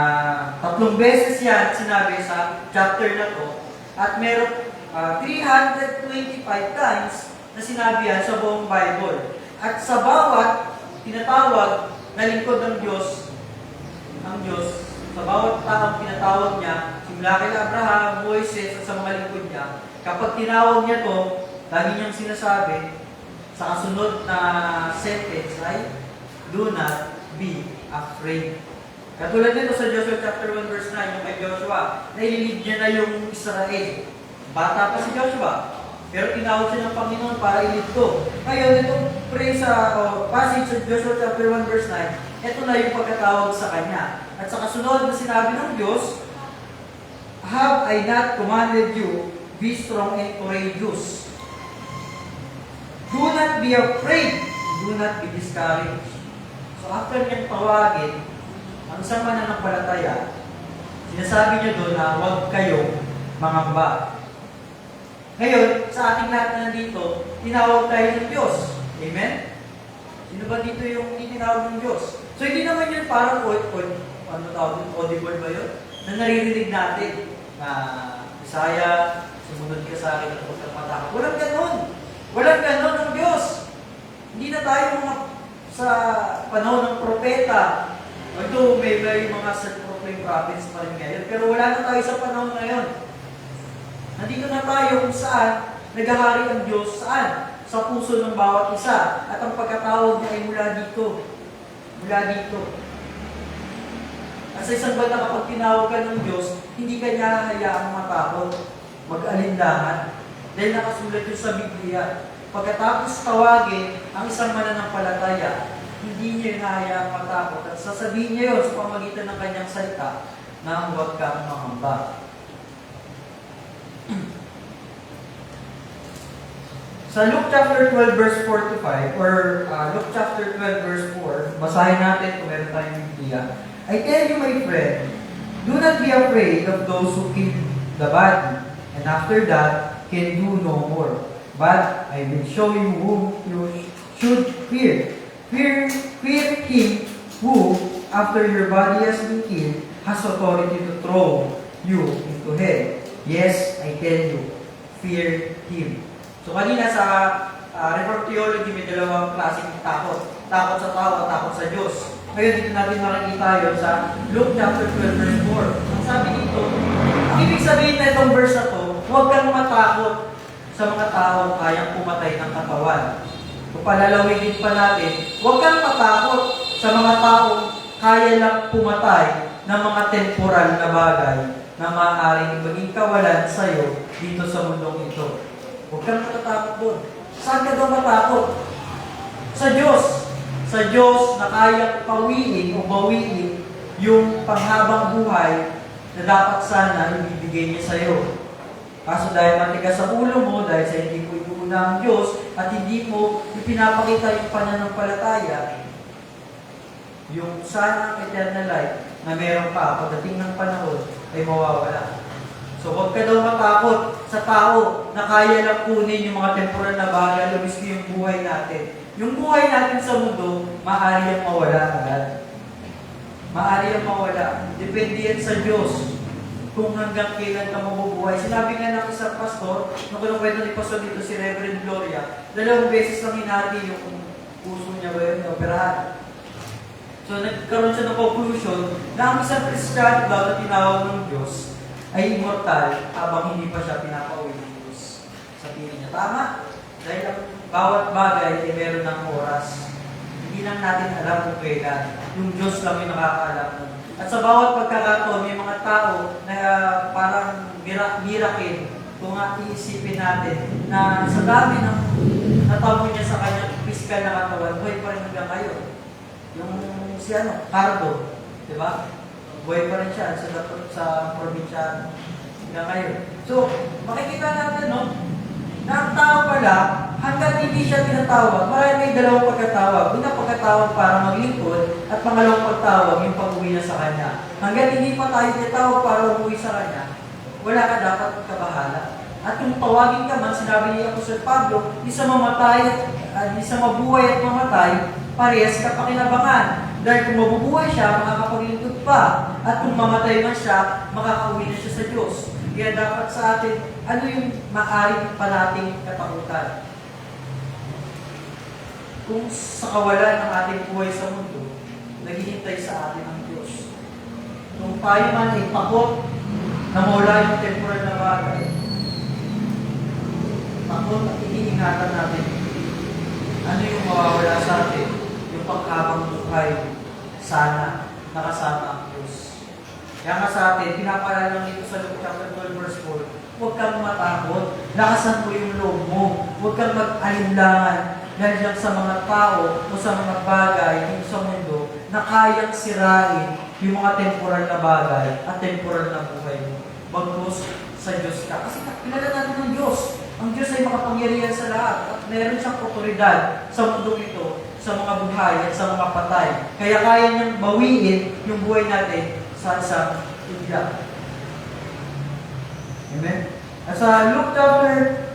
beses yan sinabi sa chapter na to. At meron 325 times na sinabi yan sa buong Bible. At sa bawat tinatawag na lingkod ng Diyos, ang Diyos, sa bawat taong tinatawag niya, simula kay Abraham, Moises, at sa mga lingkod niya, kapag tinawag niya to, lagi niyang sinasabi, sa kasunod na sentence ay, do not be afraid. Katulad nito sa Joshua chapter 1 verse 9, yung kay Joshua, naililid niya na yung Israel. Bata pa si Joshua, pero tinawag siya ng Panginoon para ilid ko. Ngayon, itong phrase passage sa Joshua chapter 1 verse 9, ito na yung pagkatawag sa kanya. At sa kasunod na sinabi ng Diyos, have I not commanded you, be strong and courageous. Do not be afraid. Do not be discouraged. So after niyang tawagin, ang isang mananampalataya, sinasabi niya doon na huwag kayong mangamba. Ngayon, sa ating lahat na nandito, tinawag tayo ng Diyos. Amen? Sino ba dito yung tinawag ng Diyos? So hindi naman yun parang audible ba yun? Na naririnig natin na Isaiah, sumunod ka sa akin at huwag kang matakot. Walang ganon. Walang ganon ng Diyos. Hindi na tayo mga sa panahon ng propeta. Although may mga self-proclaimed prophets pa rin ngayon. Pero wala na tayo sa panahon ngayon. Nandito na tayo kung saan naghahari ang Diyos. Saan? Sa puso ng bawat isa. At ang pagkatawag niya ay mula dito. Mula dito. At sa isang banda kapag tinawag ka ng Diyos, hindi ka niya hayaang matakot, mag-alinlangan. Dahil nakasulat yun sa Biblia. Pagkatapos tawagin ang isang mananampalataya, hindi niya hayaang matakot. At sasabihin niya yun sa pamagitan ng kanyang salita na huwag kang mangamba. Sa Luke chapter 12 verse 4 to 5, or Luke chapter 12 verse 4, basahin natin kung meron tayong Biblia. I tell you, my friend, do not be afraid of those who kill the body, and after that can do no more. But I will show you whom you should fear. Fear him who, after your body has been killed, has authority to throw you into hell. Yes, I tell you, fear him. So kanina sa Reformed Theology, may dalawang klaseng takot. Takot sa tao at takot sa Diyos. Ngayon dito natin makikita yun sa Luke chapter 12 verse 4. Ang sabi dito, ang ibig sabihin na itong verse na to, huwag kang matakot sa mga taong kayang pumatay ng katawan. Kung palalawigin pa natin, huwag kang matakot sa mga taong kaya lang pumatay ng mga temporal na bagay na maaaring maging kawalan sa iyo dito sa mundong ito. Huwag kang matatakot doon. Saan ka daw matakot? Sa Diyos. Sa Diyos na kayang pawiin o bawiin yung panghabang buhay na dapat sana ibibigay niya sa iyo. Kaso dahil matigas sa ulo mo, dahil sa hindi mo inuuna ang Diyos, at hindi mo ipinapakita yung pananampalataya, yung sana eternal life na meron pa pagdating ng panahon ay mawawala. So huwag ka daw matakot sa tao na kaya lang kunin yung mga temporal na bagay, lumis yung buhay natin. Yung buhay natin sa mundo, maaari ang mawala agad. Maaari ang mawala. Depende yan sa Diyos kung hanggang kailan ka mabubuhay. Sinabi nga ng isang pastor, nung kinukwento ni pastor dito si Reverend Gloria, 2 beses lang hinati yung puso niya ba yun, operahan. So nagkaroon siya ng conclusion na ang isang Kristiyano daw na tinawag ng Diyos ay immortal habang hindi pa siya pinapauwi ng Diyos. Sabihin niya, tama. Dahil ang bawat bagay ay meron ng oras. Hindi lang natin alam kung kailan. Yung Diyos lang yung nakakaalam nun. At sa bawat pagkakataon, may mga tao na parang miracle kung iisipin natin na sa dami ng natamo niya sa kanyang physical na katawan, buhay pa rin hanggang ngayon. Yung si Cardo, di ba? buhay pa rin siya sa probinsya hanggang ngayon. So, makikita natin, no, na ang tao pala, hanggang hindi siya tinatawag, may dalawang pagkatawag. Una pagkatawag para maglingkod, at pangalawang pagtawag, yung pag-uwi na sa Kanya. Hanggang hindi pa tayo tinatawag para umuwi sa Kanya, wala ka dapat kabahala. At kung tawagin ka man, sinabi ni Apostol Pablo, di sa mamatay, di sa mabuhay at mamatay, parehas ka pakinabangan. Dahil kung mabubuhay siya, makakapaglingkod pa. At kung mamatay man siya, makakauwi na siya sa Diyos. Kaya dapat sa atin, ano yung maaari pa nating katakutan? Kung sa kawalan ng ating buhay sa mundo, naghihintay sa atin ang Diyos. Kung tayo man ay takot na mawala yung temporal na bagay, takot at iniingatan natin, ano yung mawawala sa atin? Yung paghabang buhay, sana nakasama ang Diyos. Kaya nga sa atin, pinapaalala lang dito sa Luke chapter 12 verse 4, huwag kang matakot, lakasan mo yung loob mo, huwag kang mag-alinlangan dahil lang sa mga tao o sa mga bagay dito sa mundo na kayang sirain yung mga temporal na bagay at temporal na buhay mo. Bagkus sa Diyos ka. Kasi kilala natin ng Diyos. Ang Diyos ay makapangyarihan sa lahat at meron siyang otoridad sa mundo ito, sa mga buhay at sa mga patay. Kaya kaya niyang bawiin yung buhay natin sa isang igla. Amen? At sa Luke chapter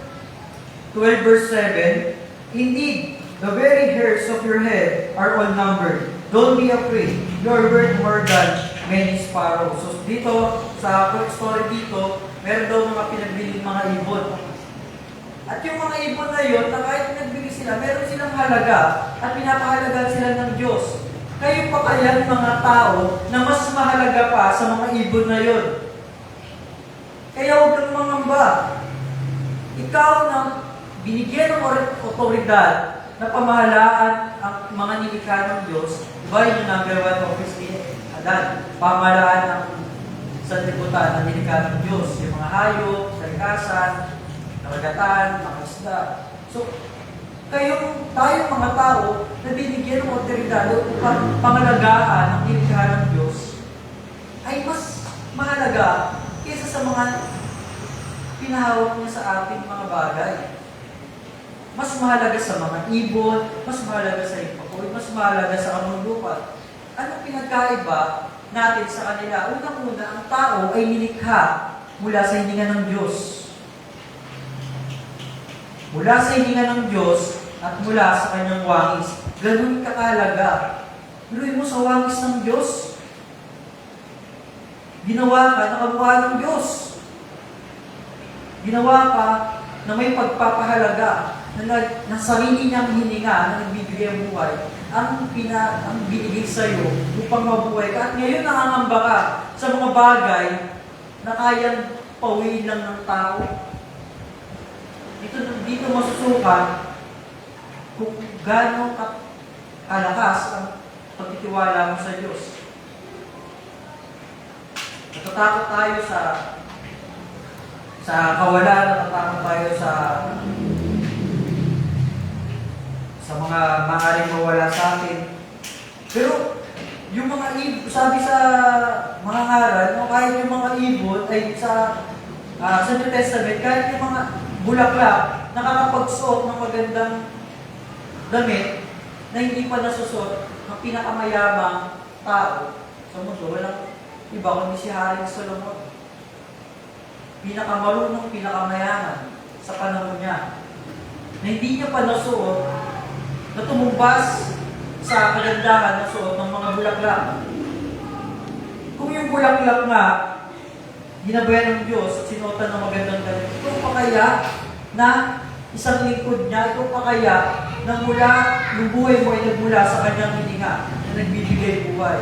12 verse 7, indeed, the very hairs of your head are all numbered. Don't be afraid. You are worth more than many sparrows. So dito, sa story dito, meron daw mga pinagbiling mga ibon. At yung mga ibon na yun, na kahit pinagbili sila, meron silang halaga at pinapahalagaan sila ng Diyos. Kayo pa kaya mga tao na mas mahalaga pa sa mga ibon na yun. Kaya huwag kang mangamba. Ikaw na binigyan ng otoridad na pamahalaan ang mga nilikha ng Diyos, iba yung number 1 office ni Adan. Pamahalaan ng sanlibutan na nilikha ng Diyos. Yung mga hayop, kalikasan, karagatan, mga isda. So, tayong mga tao na binigyan ng otoridad upang pangalagaan ang nilikha ng Diyos ay mas mahalaga kaysa sa mga pinahawak niya sa ating mga bagay. Mas mahalaga sa mga ibon, mas mahalaga sa ipakoy, mas mahalaga sa kamulupat. Anong pinagkaiba natin sa kanila? Unang-una, ang tao ay nilikha mula sa hininga ng Diyos. Mula sa hininga ng Diyos at mula sa kanyang wangis. Ganun kakalaga. Luloy mo sa wangis ng Diyos. Ginawa ka na kamukha ng Diyos. Ginawa ka na may pagpapahalaga na sarili niyang hininga na nagbibigay ang buhay, ang binigay sa iyo upang mabuhay ka. At ngayon nangangamba ka sa mga bagay na kayang pawiin lang ng tao. Dito masusukan kung gaano kalakas ang pagtitiwala mo sa Diyos. Natatakot tayo sa kawalan, natatakot tayo sa mga maaaring mawala sa atin. Pero, yung mga ibon, sabi sa mga ngaral, no, kahit yung mga ibon ay sa New Testament, kahit yung mga bulaklak, nakakapagsuot ng magandang damit na hindi pa nasusuot ng pinakamayamang tao sa mundo. Walang iba kundi si Haring Solomon. Pinakamarunong, pinakamayaman sa panahon niya. Na hindi niya pa nasuot na tumumbas sa kagandahan na suot ng mga bulaklak. Kung yung bulaklak nga, ginabayan ng Diyos at sinuotan ng magandang damit, ito pa kaya na isang lingkod niya, ito pa kaya na mula, yung buhay mo ay nagmula sa kanyang hininga na nagbibigay buhay.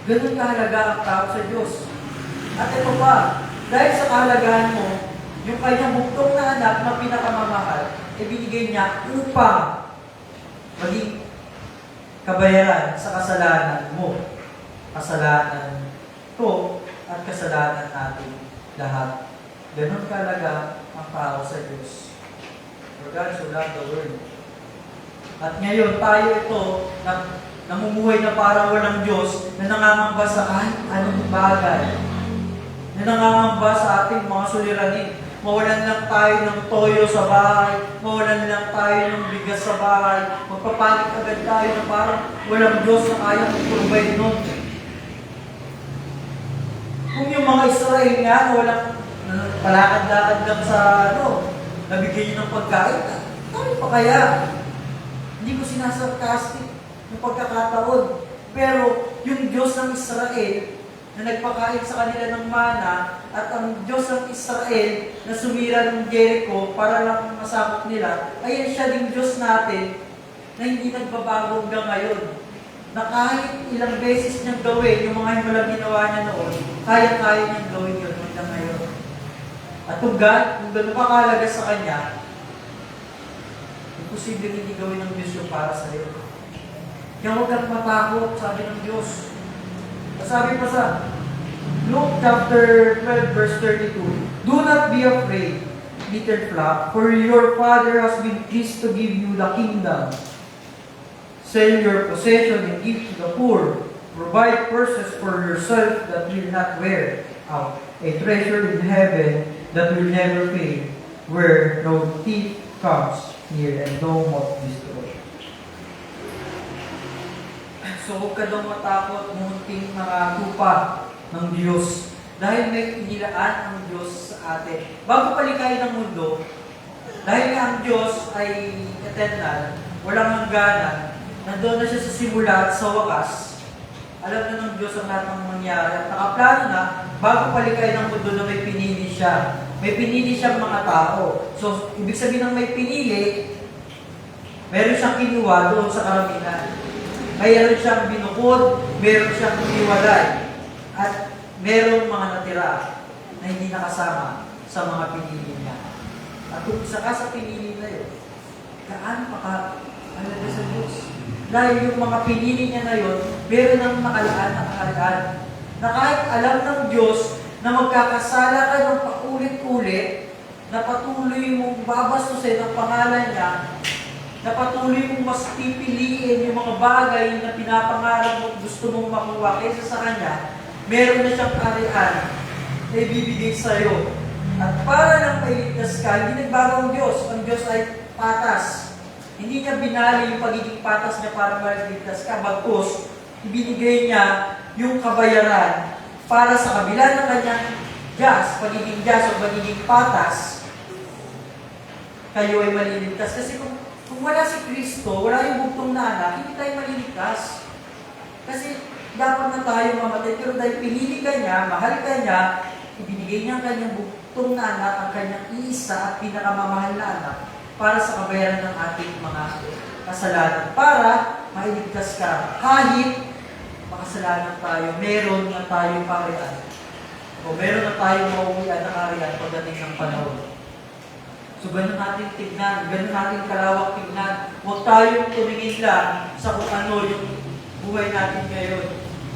Ganun kahalaga ang tao sa Diyos. At ito pa, dahil sa kahalagahan mo, yung kanyang buktong na anak na pinakamamahal, ibinigay niya upang maging kabayaran sa kasalanan mo. Kasalanan ko at kasalanan natin lahat. Ganon kalaga ang tao sa Diyos. For God so loved the world. At ngayon, tayo ito, namumuhay na parang walang Diyos, na nangangamba sa kahit anong bagay, na nangangamba sa ating mga suliranin. Mawalan lang tayo ng toyo sa bahay, mawalan lang tayo ng bigas sa bahay, magpapanik agad tayo na parang walang Diyos na kayang i-provide nun. Kung yung mga Israel nga, walang palakad-lakad lang sa nabigyan nyo ng pagkain, tayo pa kaya? Hindi ko sinasarcastic yung pagkakataon. Pero yung Diyos ng Israel, na nagpakain sa kanila ng mana, at ang Diyos ng Israel na sumira ng Jericho para lang masakop nila, ayan siya din Diyos natin na hindi nagbabago hanggang ngayon. Na kahit ilang beses niyang gawin yung mga himalang ginawa niya noon, kaya-kaya niyang gawin yun hanggang ngayon. At kung gano'n kakalaga sa Kanya, imposible hindi gawin ng Diyos yung para sa iyo. Kaya huwag kang matakot, sabi ng Diyos. Sabi pa sa Luke chapter 12 verse 32, "Do not be afraid, little flock, for your Father has been pleased to give you the kingdom. Sell your possession and give to the poor. Provide purses for yourself that will not wear out, a treasure in heaven that will never fail, where no thief comes near and no moth destroys." So huwag ka daw matakot, munting makakupa ng Diyos. Dahil may inilaan ang Diyos sa atin. Bago palikayin ng mundo, dahil nga ang Diyos ay eternal, walang hangganan, nandoon na siya sa simula at sa wakas, alam na ng Diyos ang lahat ng mangyari. At nakaplano na, bago palikayin ng mundo na may pinili siya. May pinili siyang mga tao. So, ibig sabihin ng may pinili, meron siyang kinuha doon sa karamihan. Mayroon siyang binukod, meron siyang iniwalay, at meron mga natira na hindi nakasama sa mga pinili niya. At kung isa ka sa pinili na yun, gaano makahalaga sa Diyos? Dahil yung mga pinili niya na yun, meron ng nakalaan na kahalagaan. Na kahit alam ng Diyos na magkakasala ka ng paulit-ulit, na patuloy mong babastusin ang pangalan niya, na patuloy mong mas pipiliin yung mga bagay na pinapangarap mo at gusto mong makuha kaysa sa Kanya, meron na siyang arian na ibibigay sa'yo. At para lang mailigtas ka, hindi nagbago ang Diyos. Ang Diyos ay patas. Hindi niya binali yung pagiging patas niya para mailigtas ka. Bagkus, ibinigay niya yung kabayaran para sa kabila ng kanyang pagiging just o pagiging patas, kayo ay maliligtas. Kasi kung wala si Kristo, wala yung bugtong na anak, hindi tayo maliligtas. Kasi dapat na tayo mamatay, pero dahil pinili ka niya, mahal ka niya, ibinigay niya ang kanyang bugtong na anak, ang kanyang isa at pinakamamahal na anak, para sa kabayaran ng ating mga kasalanan. Para mailigtas ka. Kahit makasalanan tayo, meron na tayong kariyan. O meron na tayong mauwian na kariyan pagdating ng panahon. So, ganun natin tignan, ganun natin kalawak tignan. Huwag tayong tumingin lang sa kung ano yung buhay natin ngayon.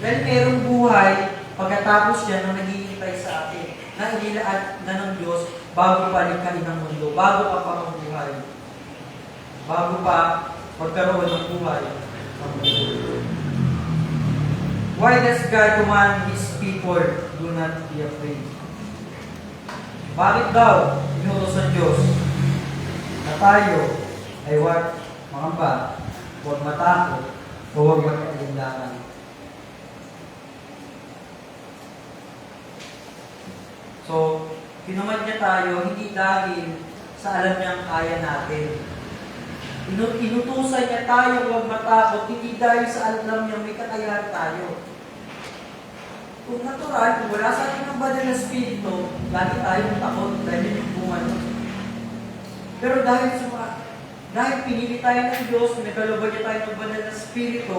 Dahil merong buhay, pagkatapos yan, na naghihintay sa atin, na inilaan na ng Diyos bago palikahin ng mundo, bago ka pa mabuhay, bago pa magkaroon ng buhay. Why does God command His people, do not be afraid? Bakit daw inutos ng Diyos na tayo ay huwag mangamba, huwag matakot, o huwag magkailangan? So, kinumad niya tayo hindi dahil sa alam niyang kaya natin. Inutusan niya tayo huwag matakot, hindi dahil sa alam niyang may kakayahan tayo. Kung natural, kung wala sa atin ng banal na spirito, lagi tayong takot dahil yung bunga nun. Pero dahil pinili tayo ng Diyos, nagkalubad niya tayo ng banal na spirito,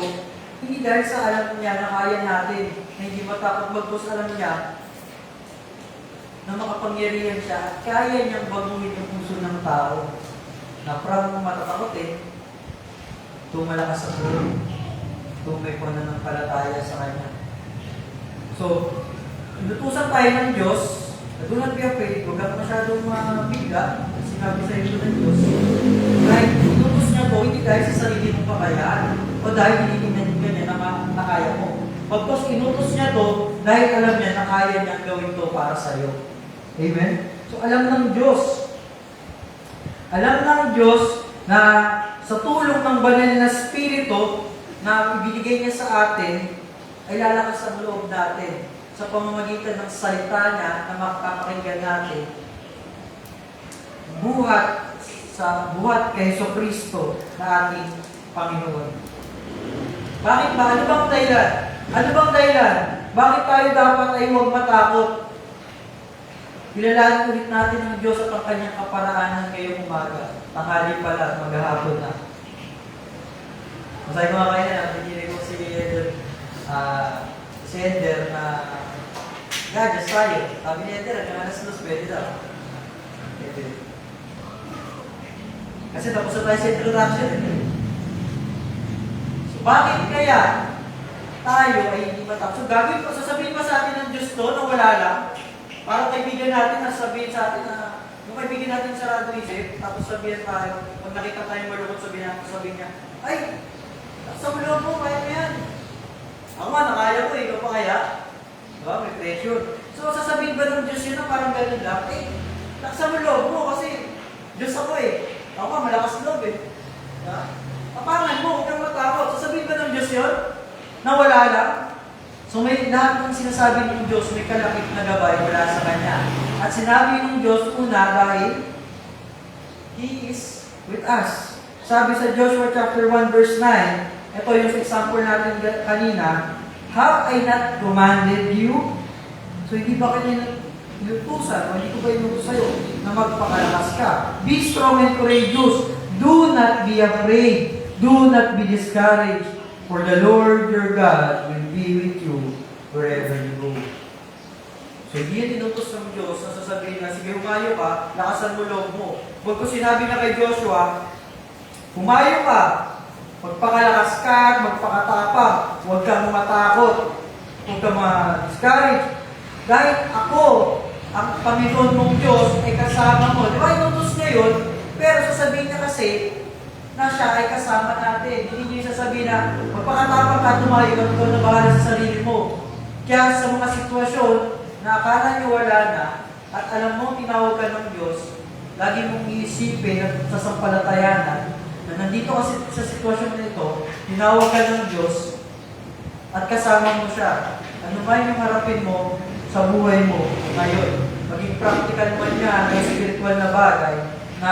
hindi dahil sa alam niya na kaya natin, na hindi matakot bagkus alam niya, na makapangyarihan siya at kaya niyang baguhin yung puso ng tao. Na parang matatakot tumalakas sa puso, tumay pananampalataya sa Kanya. So, inutusan tayo ng Diyos, na do not be afraid, huwag ka masyadong mabiga, sinabi sa iyo ng Diyos. Dahil inutos niya po, hindi dahil sa sarili mong kakayaan, o dahil hindi niya Pagkos inutos niya to, dahil alam niya na kaya niyang gawin to para sa'yo. Amen? So alam ng Diyos. Alam ng Diyos na sa tulong ng banal na Espiritu na ibinigay niya sa atin, ay lalakas ang loob natin sa pamamagitan ng salita niya na makakapakinggan natin. Buhat kay Jesucristo na ating Panginoon. Bakit ba? Ano bang dahilan? Ano bang dahilan? Bakit tayo dapat ay huwag matakot? Kilalanin ulit natin ang Diyos at ang kanyang kaparaanan ngayong umaga. Tanghali pala, maghahapon na. Masaya ko nga kayo na, pinili ko si Ender na gadgets tayo. Sabi ni Ender, ang alas dos, pwede daw. Pwede. Kasi tapos na tayo sa introduction. So, bakit kaya tayo ay hindi matakot? So, gagawin pa, sasabihin pa sa atin ng Diyos to na wala lang. Parang kaibigan natin na sabihin sa atin na yung kaibigan natin sarado isip, tapos sabihin tayo, pag nakita tayong malungkot, sabihin niya, ay, sa ulo mo, kaya mo yan. Ako nga, nakaya ko eh, ikaw pa kaya? Diba? May pressure. So, sasabihin ba ng Diyos yun na parang ganun lang? Eh, laksa mo loob mo kasi Diyos ako eh. Ako nga, malakas loob eh. Diba? Kapangan mo, huwag kang matakot. Sasabihin ba ng Diyos yun? Na wala lang? So may lahat ng sinasabi ng Diyos, may kalakip na gabay mula sa Kanya. At sinabi ng Diyos una dahil He is with us. Sabi sa Joshua chapter 1 verse 9, ito yung example natin kanina, have I not commanded you? So hindi ba kanya inutusan o hindi ko ba inutus sa'yo na magpakalakas ka? Be strong and courageous. Do not be afraid. Do not be discouraged. For the Lord your God will be with you wherever you go. So, hindi yan inutos ng Diyos na sasabihin na, sige, humayo ka, lakasan mo loob mo. Huwag ko sinabi na kay Joshua, humayo ka, magpakalakas ka, magpakatapang, huwag kang matakot, huwag kang ma-discourage. Dahil ako, ang Panginoon mong Diyos, ay kasama mo. Di ba, inutos niya yun, pero sasabihin niya kasi, na siya ay kasama natin. Hindi niyo sasabihin na magpakatapang ka, tumayo ka, ikaw na bahala sa sarili mo. Kaya sa mga sitwasyon na akala niyo wala na, at alam mo, tinawag ka ng Diyos, lagi mong iisipin at sasampalatayanan na nandito kasi sa sitwasyon na ito, tinawag ka ng Diyos at kasama mo siya. Ano ba yung harapin mo sa buhay mo ngayon? Maging practical man yan, may spiritual na bagay na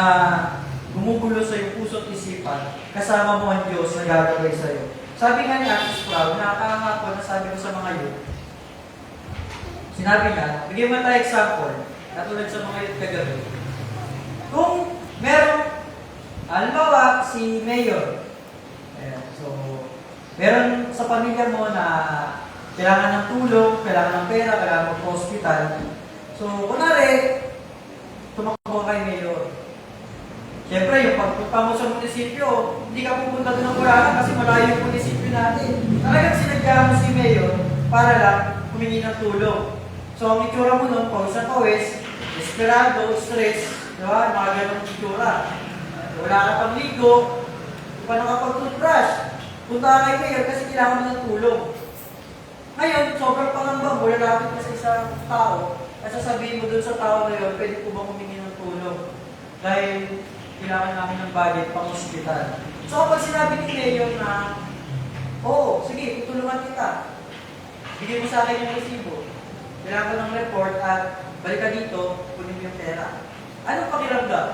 gumugulo sa iyong puso at isipan, kasama mo ang Diyos na gagawin sa iyo. Sabi nga ni Ate Sprout, nakakahapon na sabi ko sa mga youth, sinabi niya, bigyan mo tayo example, katulad sa mga youth kagabi. Kung meron, halimbawa, si Mayor, so, meron sa pamilya mo na kailangan ng tulong, kailangan ng pera, kailangan ng hospital. So, kunwari, tumakbo kay Mayor. Siyempre, yung pagpunta mo sa munisipyo, hindi ka pupunta doon ng Bulacan kasi malayo yung munisipyo natin. Talagang sinadya mo si Mayor para lang humingi ng tulong. So, ang itsura mo nun, pawis na pawis, desperado, stress, diba? Mga ganong itsura. Wala ka pang ligo, hindi pa nakapag-toothbrush. Punta ka kay Mayor kasi kailangan mo ng tulong. Ngayon, sobrang pangambang, wala lapit ka sa isang tao, at sasabihin mo doon sa tao na yun, pwede po bang humingi ng tulong? Dahil kailangan namin ng budget pang hospital. So kapag sinabi ni Mayor na, oo, sige, tutulungan kita. Bigyan mo sa akin yung resibo. Kailangan ko ng report at balik ka dito, kunin mo yung pera. Anong pakiramdam?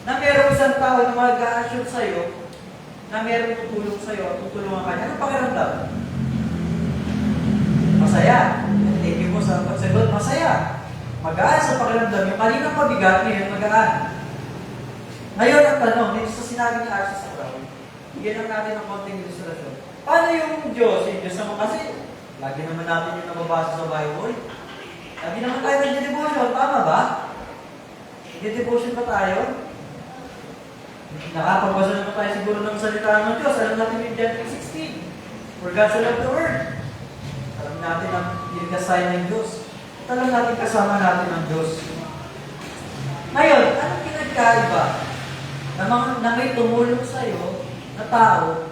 Na meron isang tao na mag-a-assure sa'yo na meron tutulong sa'yo at tutulungan ka niya. Anong pakiramdam? Masaya. Thank you po sa pagsagot. Masaya. Magaan sa pakiramdam. Yung kaninang pabigat, ngayon magaan. Ngayon ang tanong, dito sa sinabi ni Archie sa crowd, bigyan lang natin ng konting ilustrasyon. Paano yung Diyos? Yung Diyos naman kasi, lagi naman natin yung nababasa sa Bible. Lagi naman tayo nag-devotion, tama ba? Nag-devotion ba tayo? Nakapagbasa naman tayo siguro ng salita ng Diyos. Alam natin yung John 3:16. For God so loved the world. Alam natin ang inigasay ng Diyos. At alam natin kasama natin ang Diyos. Ngayon, anong pinagkaiba? Na may tumulong sa'yo na tao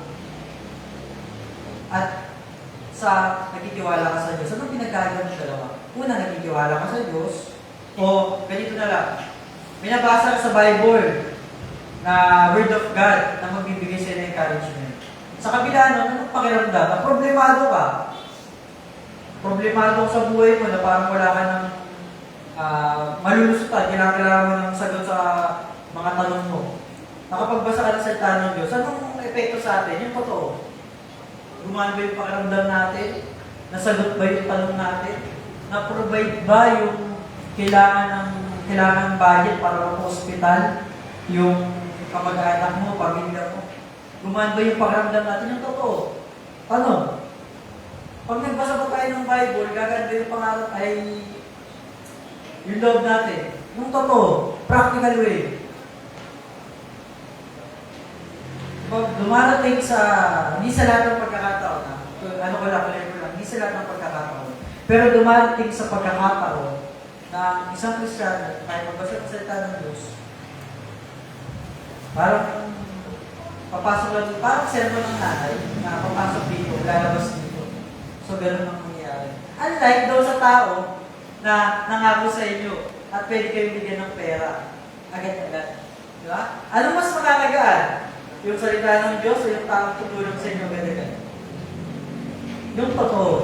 at sa nagtitiwala ka sa Diyos. Anong pinagkaiba ng dalawa? Una, nagtitiwala ka sa Diyos, o ganito na lang, binabasa ka sa Bible na Word of God na magbibigay sa'yo ng encouragement. Sa kabila nun, anong pakiramdam? Na problemado ka. Problemado ka sa buhay mo na parang wala ka ng malulusutan, kailangan mo ng sagot sa mga tanong mo. Nakapagbasa ka ng salita ng Diyos, anong epekto sa atin? Yung totoo. Gumaan ba yung pakiramdam natin? Nasagot ba yung tanong natin? Na-provide ba yung kailangan budget para sa hospital? Yung kamag-anak mo, pamilya mo? Gumaan ba yung pakiramdam natin? Yung totoo. Ano? Pag nagbasa pa tayo ng Bible, gaganda yung pangarap ay yung loob natin. Yung totoo. Practical way. Pag dumarating sa, hindi sa lahat ng pagkakataon, hindi sa lahat ng pagkakataon, pero dumarating sa pagkakataon na isang Kristiyano, kahit magbasa ng salita ng Diyos, parang papasok lang, parang sermon ng nanay, na papasok dito, lalabas dito. So, ganun ang nangyayari. Unlike daw sa tao na nangako sa inyo at pwede kayong bigyan ng pera. Agad-agad. Di ba? Ano mas makakagaan? Yung salita ng Diyos o yung taong tutulong sa inyo agad-agad? Yung totoo.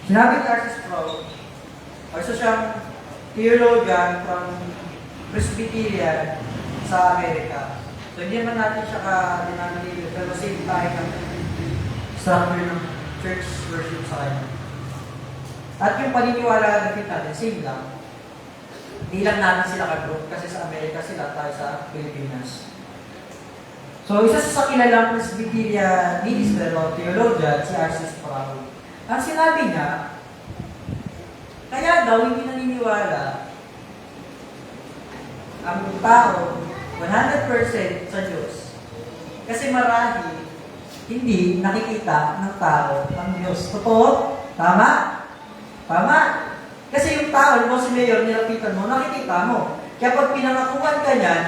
Sinabi ni R.C. Sproul, isa siyang theologian from Presbyterian sa Amerika. So, hindi naman natin siya ka-denominated, pero same tayo ng structure ng church worship sa kanya. At yung paniniwala na natin, same lang. Hindi lang natin sila ka-group kasi sa Amerika sila, tayo sa Pilipinas. So, isa sa kilalang Presbyterian minister o theologian, si R.C. Sproul. Ang sinabi niya, kaya daw hindi naniniwala ang tao 100% sa Diyos. Kasi marami hindi nakikita ng tao ang Diyos. Totoo? Tama? Tama? Kasi yung tao, mo si Mayor, nilapitan mo, nakikita mo. Kaya pag pinangakuan ka niyan,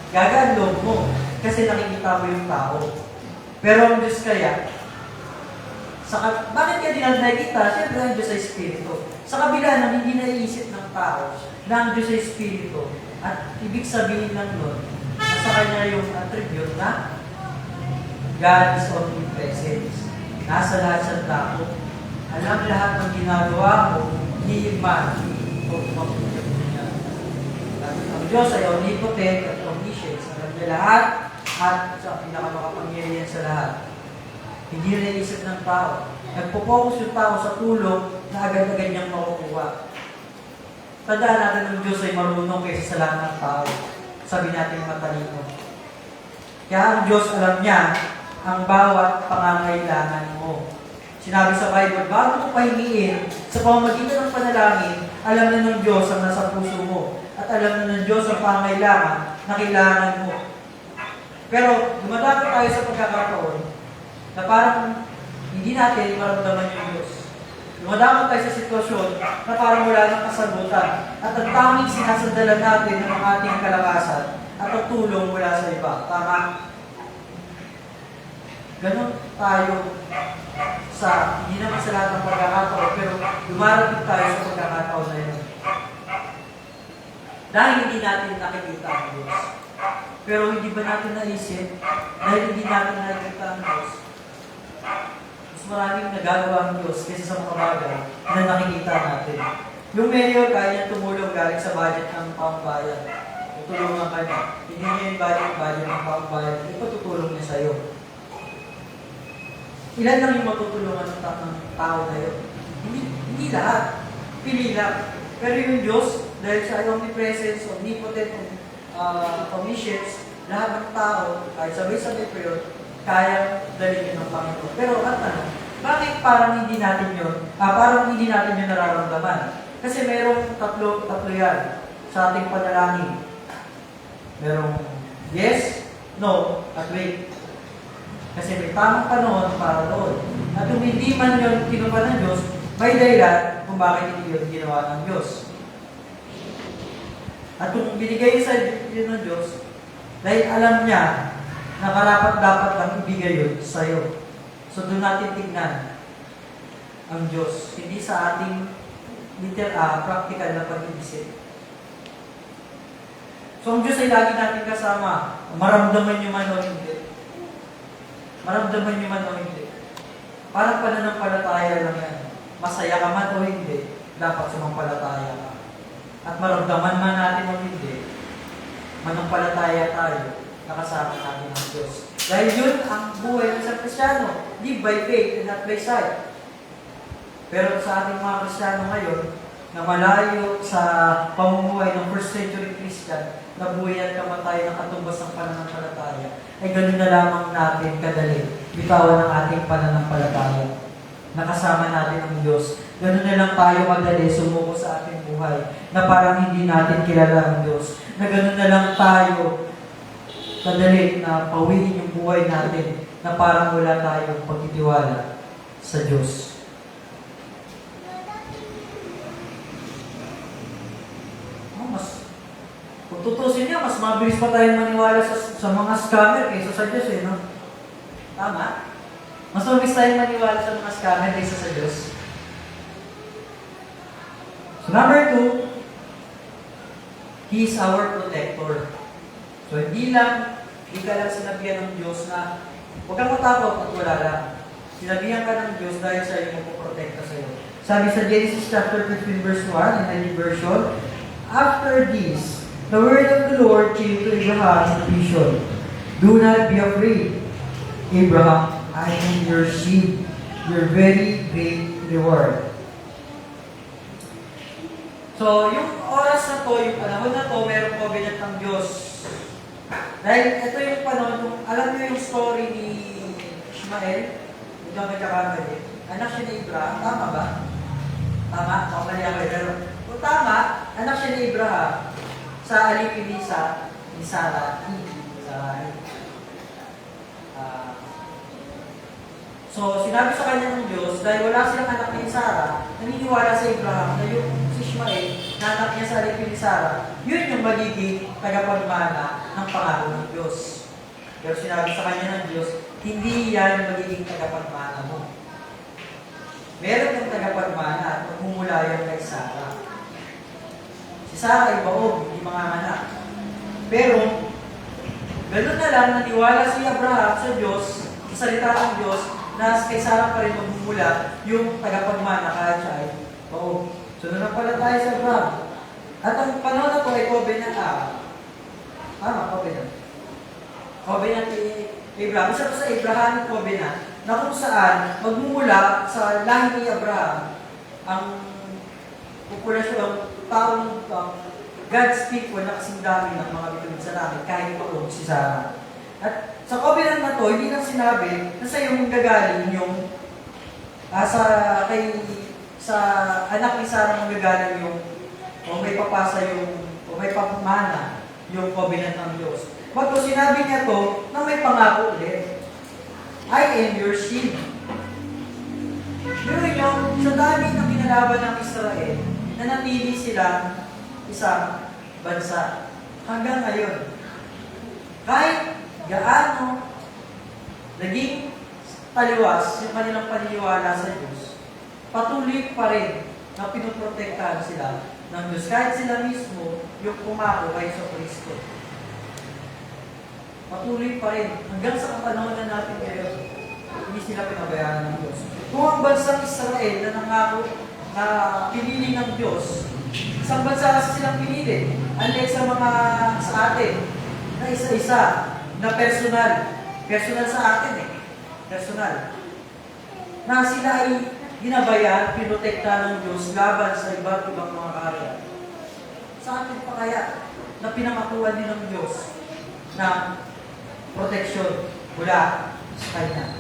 gagalog mo. Kasi nakikita mo yung tao. Pero ang Diyos kaya, bakit kaya di nakikita? Siyempre ang Diyos ay Espiritu. Sa kabila ng hindi naiisip ng tao na ang Diyos ay Espiritu, at ibig sabihin lang nun, nasa kanya yung attribute na God is omnipresent. Nasa lahat sa tao. Alam lahat ng ginagawa mo, hindi man o mapupunta niya. Ang Diyos ay omnipotent at omniscient. Alam niya lahat at sa pinakamakapangyarihan sa lahat. Hindi naiisip ng tao. Nagpo-focus yung tao sa tulong na agad-agad niyang makukuha. Tandaan natin ng Diyos ay marunong kaysa sa lahat ng tao. Sabi natin matalino. Kaya ang Diyos alam niya ang bawat pangangailangan mo. Sinabi sa Bible, bago mo pahingiin, sa pamamagitan ng panalangin, alam na ng Diyos ang nasa puso mo. At alam na ng Diyos ang pangangailangan na kailangan mo. Pero dumadako tayo sa pagkakataon na parang hindi natin maramdaman yung Diyos. Dumadako tayo sa sitwasyon na parang wala ng kasagutan. At ang tanging sinasandalan natin ng ating kalakasan at ang tulong mula sa iba. Tama? Ganon tayo sa, hindi naman sa lahat ng pagkakataon, pero dumarating tayo sa pagkakataon na yun. Dahil hindi natin nakikita ang Diyos. Pero hindi ba natin naisip, dahil hindi natin nakikita ang Diyos, mas maraming nagagawa ang Diyos kaysa sa mga bagay na nakikita natin. Yung mayor, kaya niya tumulong galing sa budget ng pambayan. Tutulungan ka niya. Hindi niya yung budget ng pambayan. Ipatutulong niya sa'yo. Ilan lang yung matutulungan ng tao na yun? Hindi lahat. Pili lang. Pero yung Diyos, dahil sa omnipresence, omnipotent, omniscience, lahat ng tao, kahit sabay-sabay pa yun, kaya dalhin ng Panginoon. Pero bakit parang hindi natin yun? Parang hindi natin yun nararamdaman. Kasi merong tatlo yan sa ating panalangin. Merong yes, no, at wait. Kasi may tamang panahon para doon. At kung hindi man yun kinuha ng Diyos, may dahilan kung bakit hindi yun ginawa ng Diyos. At kung binigay sa yun ng Diyos, Dahil alam niya na karapat-dapat lang ibigay yun sa'yo. So doon natin tignan ang Diyos, hindi sa ating practical na pag-iisip. So ang Diyos ay lagi natin kasama. Maramdaman niyo man o hindi. Maramdaman niyo man o hindi. Parang pananampalataya lang yan. Masaya ka man o hindi, dapat sumampalataya ka. At maramdaman man natin o hindi, manampalataya tayo, nakasama natin ang Diyos. Dahil yun ang buhay ng isang Kristiyano. Live by faith and not by sight. Pero sa ating mga Kristiyano ngayon, na malayo sa pamumuhay ng first century Christian, na buhay at kamatay ng katumbas ng pananampalataya, ay ganun na lamang natin kadali bitawan ng ating pananampalataya. Nakasama natin ang Diyos. Ganun na lang tayo kadali sumuko sa ating buhay na parang hindi natin kilala ang Diyos. Na ganun na lang tayo kadali na pawiin yung buhay natin na parang wala tayong pagtitiwala sa Diyos. Kung tutusin niya, mas mabilis pa tayong maniwala sa mga scammer kaysa sa Diyos no? Tama? Mas mabilis tayong maniwala sa mga scammer kaysa sa Diyos. So number 2, He is our protector. So hindi ka lang sinabihan ng Diyos na huwag kang matakot at wala lang. Sinabihan ka ng Diyos dahil siya yung magpoprotekta sa iyo. Sabi sa Genesis chapter 15 verse 1 in the new version, after this, the word of the Lord came to Abraham in a vision. Do not be afraid, Abraham, I am your seed, your very great reward. So, yung oras na to, yung panahon na to, meron covenant ng Diyos. Dahil ito yung panahon, alam niyo yung story ni Ishmael, hindi ako nagkakamali. Anak siya ni Abraham, tama ba? Tama? Kamali ako. Pero kung tama, anak siya ni Abraham sa alipin ni Sarah. So, sinabi sa kanya ng Diyos, dahil wala silang anak ni Sarah, naniniwala sa Abraham na yung si Ishmael, na anak niya sa alipin ni Sarah, yun yung magiging tagapagmana ng pangako ng Diyos. Pero sinabi sa kanya ng Diyos, hindi yan magiging tagapagmana mo. Meron yung tagapagmana at magmumula yan kay Sarah. Si Sarah ay baog, hindi mga anak. Pero, ganoon na lang, naniwala si Abraham sa Diyos, sa salita ng Diyos, na kay Sarah pa rin magmumula yung tagapagmana kahit siya ay baog. So, na pala tayo sa Abraham. At ang panahon na ito ay covenant covenant. Covenant ni Abraham. Isa ito sa Abrahamic covenant na kung saan magmumula sa lahi ni Abraham ang populasyon ng taong God's people na kasing dami ng mga bituin sa langit kahit pa si Sarah. At sa covenant na to, hindi lang sinabi na sa iyo mong gagaling yung sa anak ni Sarah mong gagaling yung o may papasa yung o may pamana yung covenant ng Diyos. Bago sinabi niya to na may pangako ulit. I am your seed. Pero yung sa dami ng kinalaban ng Israel, nanatili sila isang bansa. Hanggang ngayon. Kahit gaano naging taliwas yung kanilang paniniwala sa Diyos, patuloy pa rin na pinoprotektahan sila ng Diyos. Kahit sila mismo yung pumako kay Kristo. Patuloy pa rin. Hanggang sa kapanahon na natin ngayon, hindi sila pinabayaan ng Diyos. Kung ang bansang Israel na nangako na pinili ng Diyos, isang bansa kasi silang pinili. Unlike sa mga sa atin, na isa-isa, na personal. Personal sa atin Personal. Na sila ay ginabayan, pinotekta ng Diyos laban sa iba't ibang mga karya. Sa atin pa kaya na pinangakuan din ng Diyos na protection mula sa Kanya.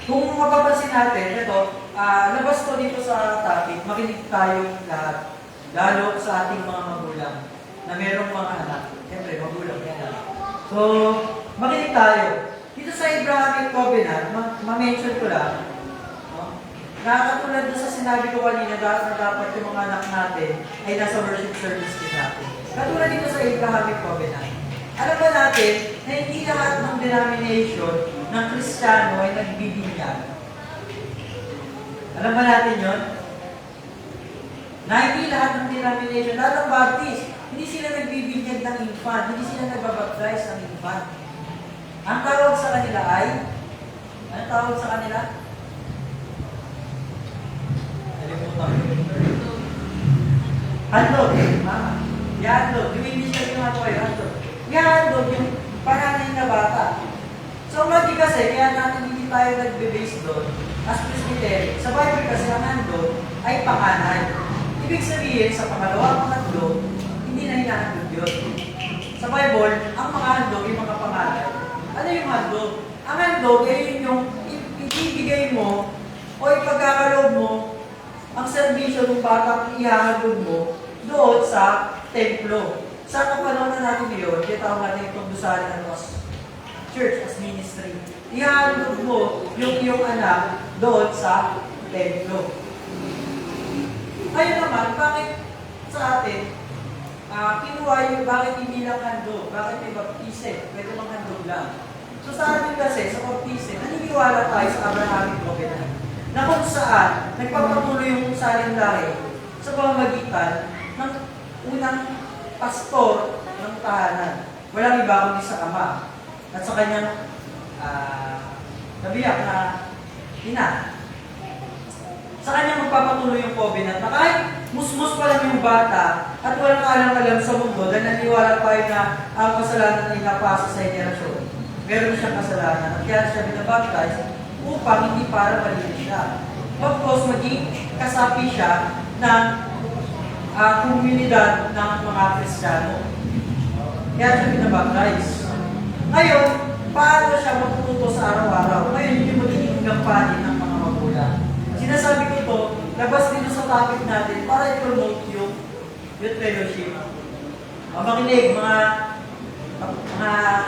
Kung mapapansin natin, ito, labas ko dito sa topic, makinig tayo lahat, lalo sa ating mga magulang na merong mga anak. Siyempre, magulang yan. So, makinig tayo. Dito sa Abrahamic Covenant, ma-mention ko lang, no? Nakakatulad doon sa sinabi ko kanina na dapat yung mga anak natin ay nasa worship service din natin. Katulad dito sa Abrahamic Covenant. Alam ba natin na hindi lahat ng denomination ng Kristiyano ay nagbibinyag? Alam ba natin yon? Na hindi lahat ng denomination, lahat ng Baptist, hindi sila nagbibinyag ng infant, hindi sila nagbabaptize ng infant. Ang tawag sa kanila ay, ang tawag sa kanila? Handog. Handog. Yung English kasi nga po ay handog. Yung handog, yung panganay na bata. So, lagi kasi, kaya natin hindi tayo nagbe-base doon as Presbyterian. Sa Bible kasi, ang handog ay panganay. Ibig sabihin, sa pangalawang handog, hindi na hinahandog yun. Sa Bible, ang mga handog, yung mga panganay. Ano yung handog? Ang handog ay yung ibibigay mo o ipagkakaloob mo ang serbisyo ng batang ihahandog mo doon sa templo. Sa kapanahon na natin ngayon, kaya natin itong dusahan ng church as ministry. Ihahandog mo yung iyong anak doon sa templo. Ngayon naman, bakit sa atin, kinuha yung bakit hindi lang handog? Bakit may baptise? Pwede mang handog lang. So sa atin kasi, sa baptise, naniniwala tayo sa Abrahamic Covenant na kung saan nagpapatuloy yung saling lahi sa pamamagitan ng unang pastor ng tahanan. Walang iba kundi sa Ama at sa kanyang nabiyak na ina. Sa kanya magpapatuloy yung covenant na kahit musmus pa lang yung bata at walang kaalam-alam sa mundo dahil naniwala tayo na ang kasalanan ay napasa sa henerasyon. Meron siyang kasalanan at kaya siya binabaptize upang hindi para malinis siya. Pagkos maging kasapi siya ng komunidad ng mga Kristiyano. Kaya siya binabaptize. Ngayon, paano siya matututo sa araw-araw? Ngayon, hindi magiging gampanin ng mga magulang. Sinasabi ko ito, labas dito sa topic natin para i-promote yung youth fellowship. Makinig, mga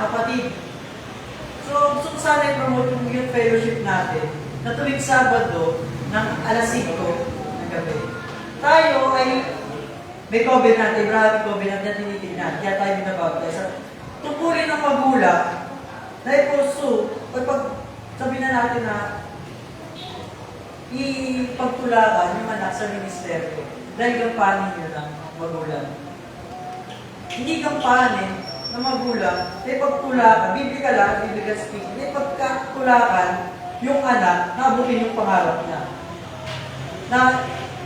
kapatid. So, gusto ko sana i-promote yung youth fellowship natin na tuwing Sabado ng alas 5 ng gabi. Tayo ay may covenant, Abrahamic covenant na tinitignan. Kaya tayo binabaptize. Tungkulin ng magulang na i-pursue o pag sabihin na natin na ipagtulakan yung anak sa ministeryo dahil gampanin nyo ng magulang. Hindi gampanin ng magulang, may pagtulakan, biblical speaking, may pagkatulakan yung anak na abutin yung pangarap niya. Na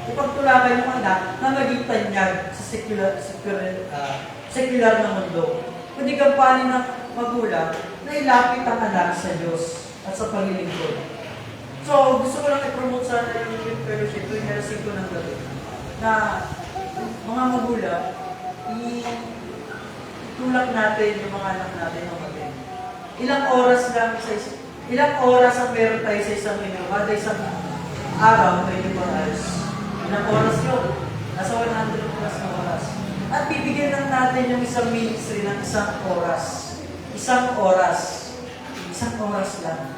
ipagtulakan yung anak na maging tanyag sa secular na mundo. Kundi gampanin ng magulang na ilapit ang anak sa Diyos at sa paglilingkod. So, gusto ko lang i-promote sana yung youth fellowship tuwing alas 5 ng gabi na mga magulang, itulak natin yung mga anak natin ng matin. Ilang oras ang meron tayo sa isang minuto, kada isang araw, 24 hours. Ilang oras yun? Nasa 100 plus na oras. At bibigyan lang natin yung isang ministry ng isang oras. Isang oras. Isang oras lang.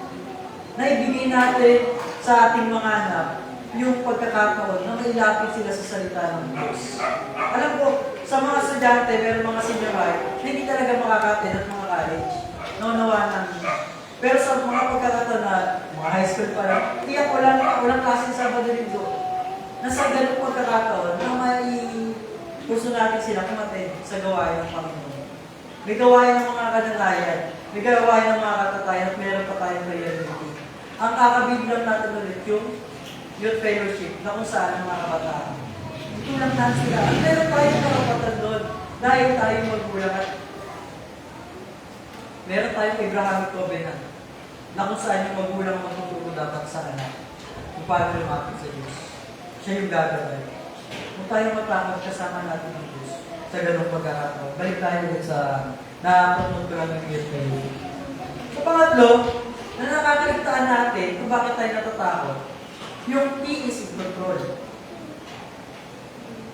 Na ibigay natin sa ating mga anak yung pagkakataon na mailapit sila sa salita ng Diyos. Alam ko, sa mga estudyante, meron mga senior high, na hindi talaga makaka-attend at mga college. Naunawaan namin. Pero sa mga pagkakataon na mga high school pa lang, tiyak walang klase sa Sabado-Linggo. Nasa ganung pagkakataon na may gusto natin sila kumatin sa gawain ng Panginoon. May gawain ng mga kanalayan, may gawain ng mga katatayan at meron pa tayong reality. Ang kakabiglang natin ulit yung youth fellowship na kung saan ang mga kabataan. Ito lang natin sila. At meron tayong karapatan doon dahil tayo magulang at meron tayong Abrahamic covenant na kung saan yung magulang magtuturo dapat sa anak kung paano lumapit sa Diyos. Siya yung gagawin. Kung tayo matakot, kasama natin ang Diyos sa ganong pagkakataon. Balik tayo ulit sa napunod ko lang ng youth fellowship. Sa pangatlo, na nakakaligtaan natin kung bakit tayo natatakot, yung He is in control.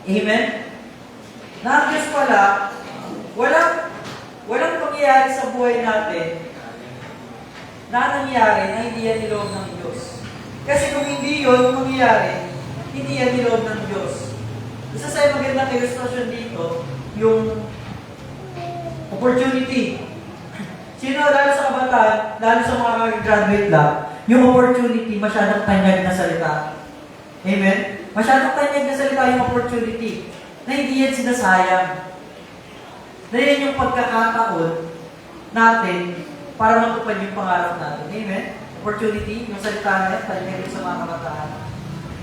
Amen? Na ang Diyos pala, walang pangyayari sa buhay natin na nangyari na hindi yan niloob ng Diyos. Kasi kung hindi yun mangyayari, hindi yan niloob ng Diyos. Isa sa magandang ilustrasyon dito, yung Opportunity. Sino, lalo sa kabataan, lalo sa mga graduate lang, yung opportunity, masyadong tanyag na salita. Amen? Masyadong tanyag na salita yung opportunity na hindi yan sinasayang. Na yan yung pagkakataon natin para matupad yung pangarap natin. Amen? Opportunity, yung salita na yan, tanyag sa mga kabataan.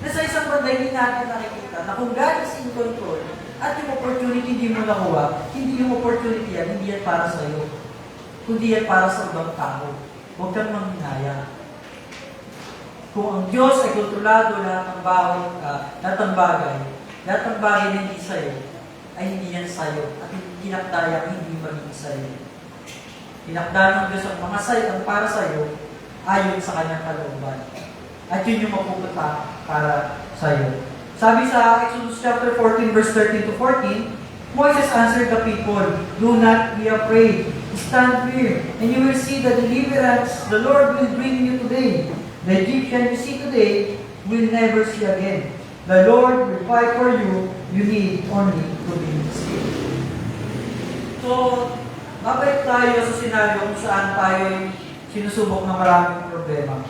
Na sa isang banda, hindi natin nakikita na kung God is in control at yung opportunity hindi mo nakuha, hindi yung opportunity yan, hindi yan para sa'yo. Kundi yan para sa ibang tao. Huwag kang manghinaya. Kung ang Diyos ay kontrolado lahat ng bagay na hindi sa'yo, ay hindi yan sa'yo. At kinakdayang hindi maging sa'yo. Kinakda ng Diyos ang mga ang para sa'yo, ayon sa kanyang kalooban. At yun yung mapupunta para sa'yo. Sabi sa Exodus chapter 14, verse 13 to 14, Moses answered the people, "Do not be afraid. Stand firm, and you will see the deliverance the Lord will bring you today. The Egyptian you see today will never see again. The Lord will fight for you. You need only to be still." So, babalik tayo sa senaryo kung saan tayo sinusubok ng maraming problema.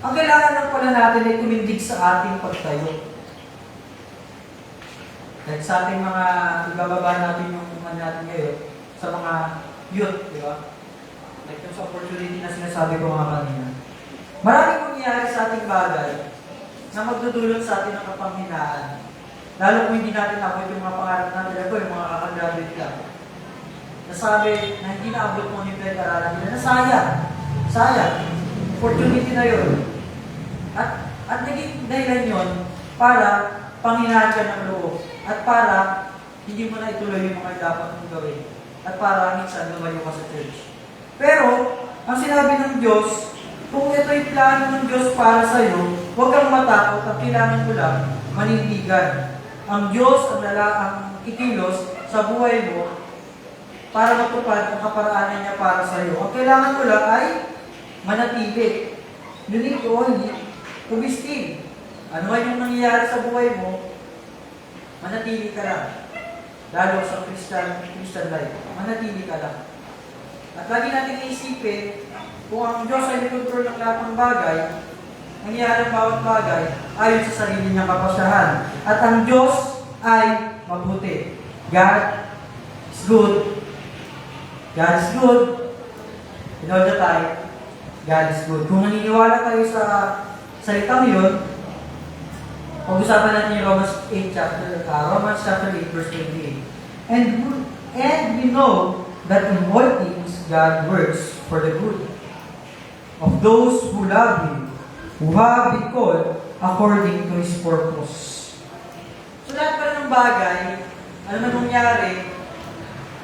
Ang kailangan lang pala natin ay tumindig sa ating pagtayo. Like sa ating mga, ibababa natin yung uman natin ngayon sa mga youth, di ba? Like yung sa opportunity na sinasabi ko mga kanina. Maraming mangyayari sa ating bagay na magdudulot sa atin ng kapanghinaan. Lalo kung hindi natin abot yung mga pangarap natin, ako yung mga kakagraduate lang. Nasabi na hindi naabot mo yung pinag-aralan nila, nasayang. Sayang. Opportunity na yun. At naging dahilan yun para panghinaan ka ng loob. At para hindi mo na ituloy yung mga dapat mong gawin. At para minsan lumayo ka sa church. Pero, ang sinabi ng Diyos, kung ito'y plano ng Diyos para sa'yo, huwag kang matakot at kailangan mo lang manindigan. Ang Diyos ang ikilos sa buhay mo para matupad ang kaparaanan niya para sa'yo. Ang kailangan mo lang ay manatili. You need only to be still. Ano man yung nangyayari sa buhay mo, manatili ka lang. Lalo sa Christian life. Manatili ka lang. At lagi natin iisipin, kung ang Diyos ay control ng lahat ng bagay, nangyayari ang bawat bagay, ayon sa sarili niyang kapasyahan. At ang Diyos ay mabuti. God is good. God is good. In all the time, God is good. Kung naniniwala tayo sa salitang yun, pag-usapan natin yung Romans chapter 8, verse 28. And we know that in all things, God works for the good of those who love Him, who have been called according to His purpose. So lahat pa ng bagay, ano man nangyari,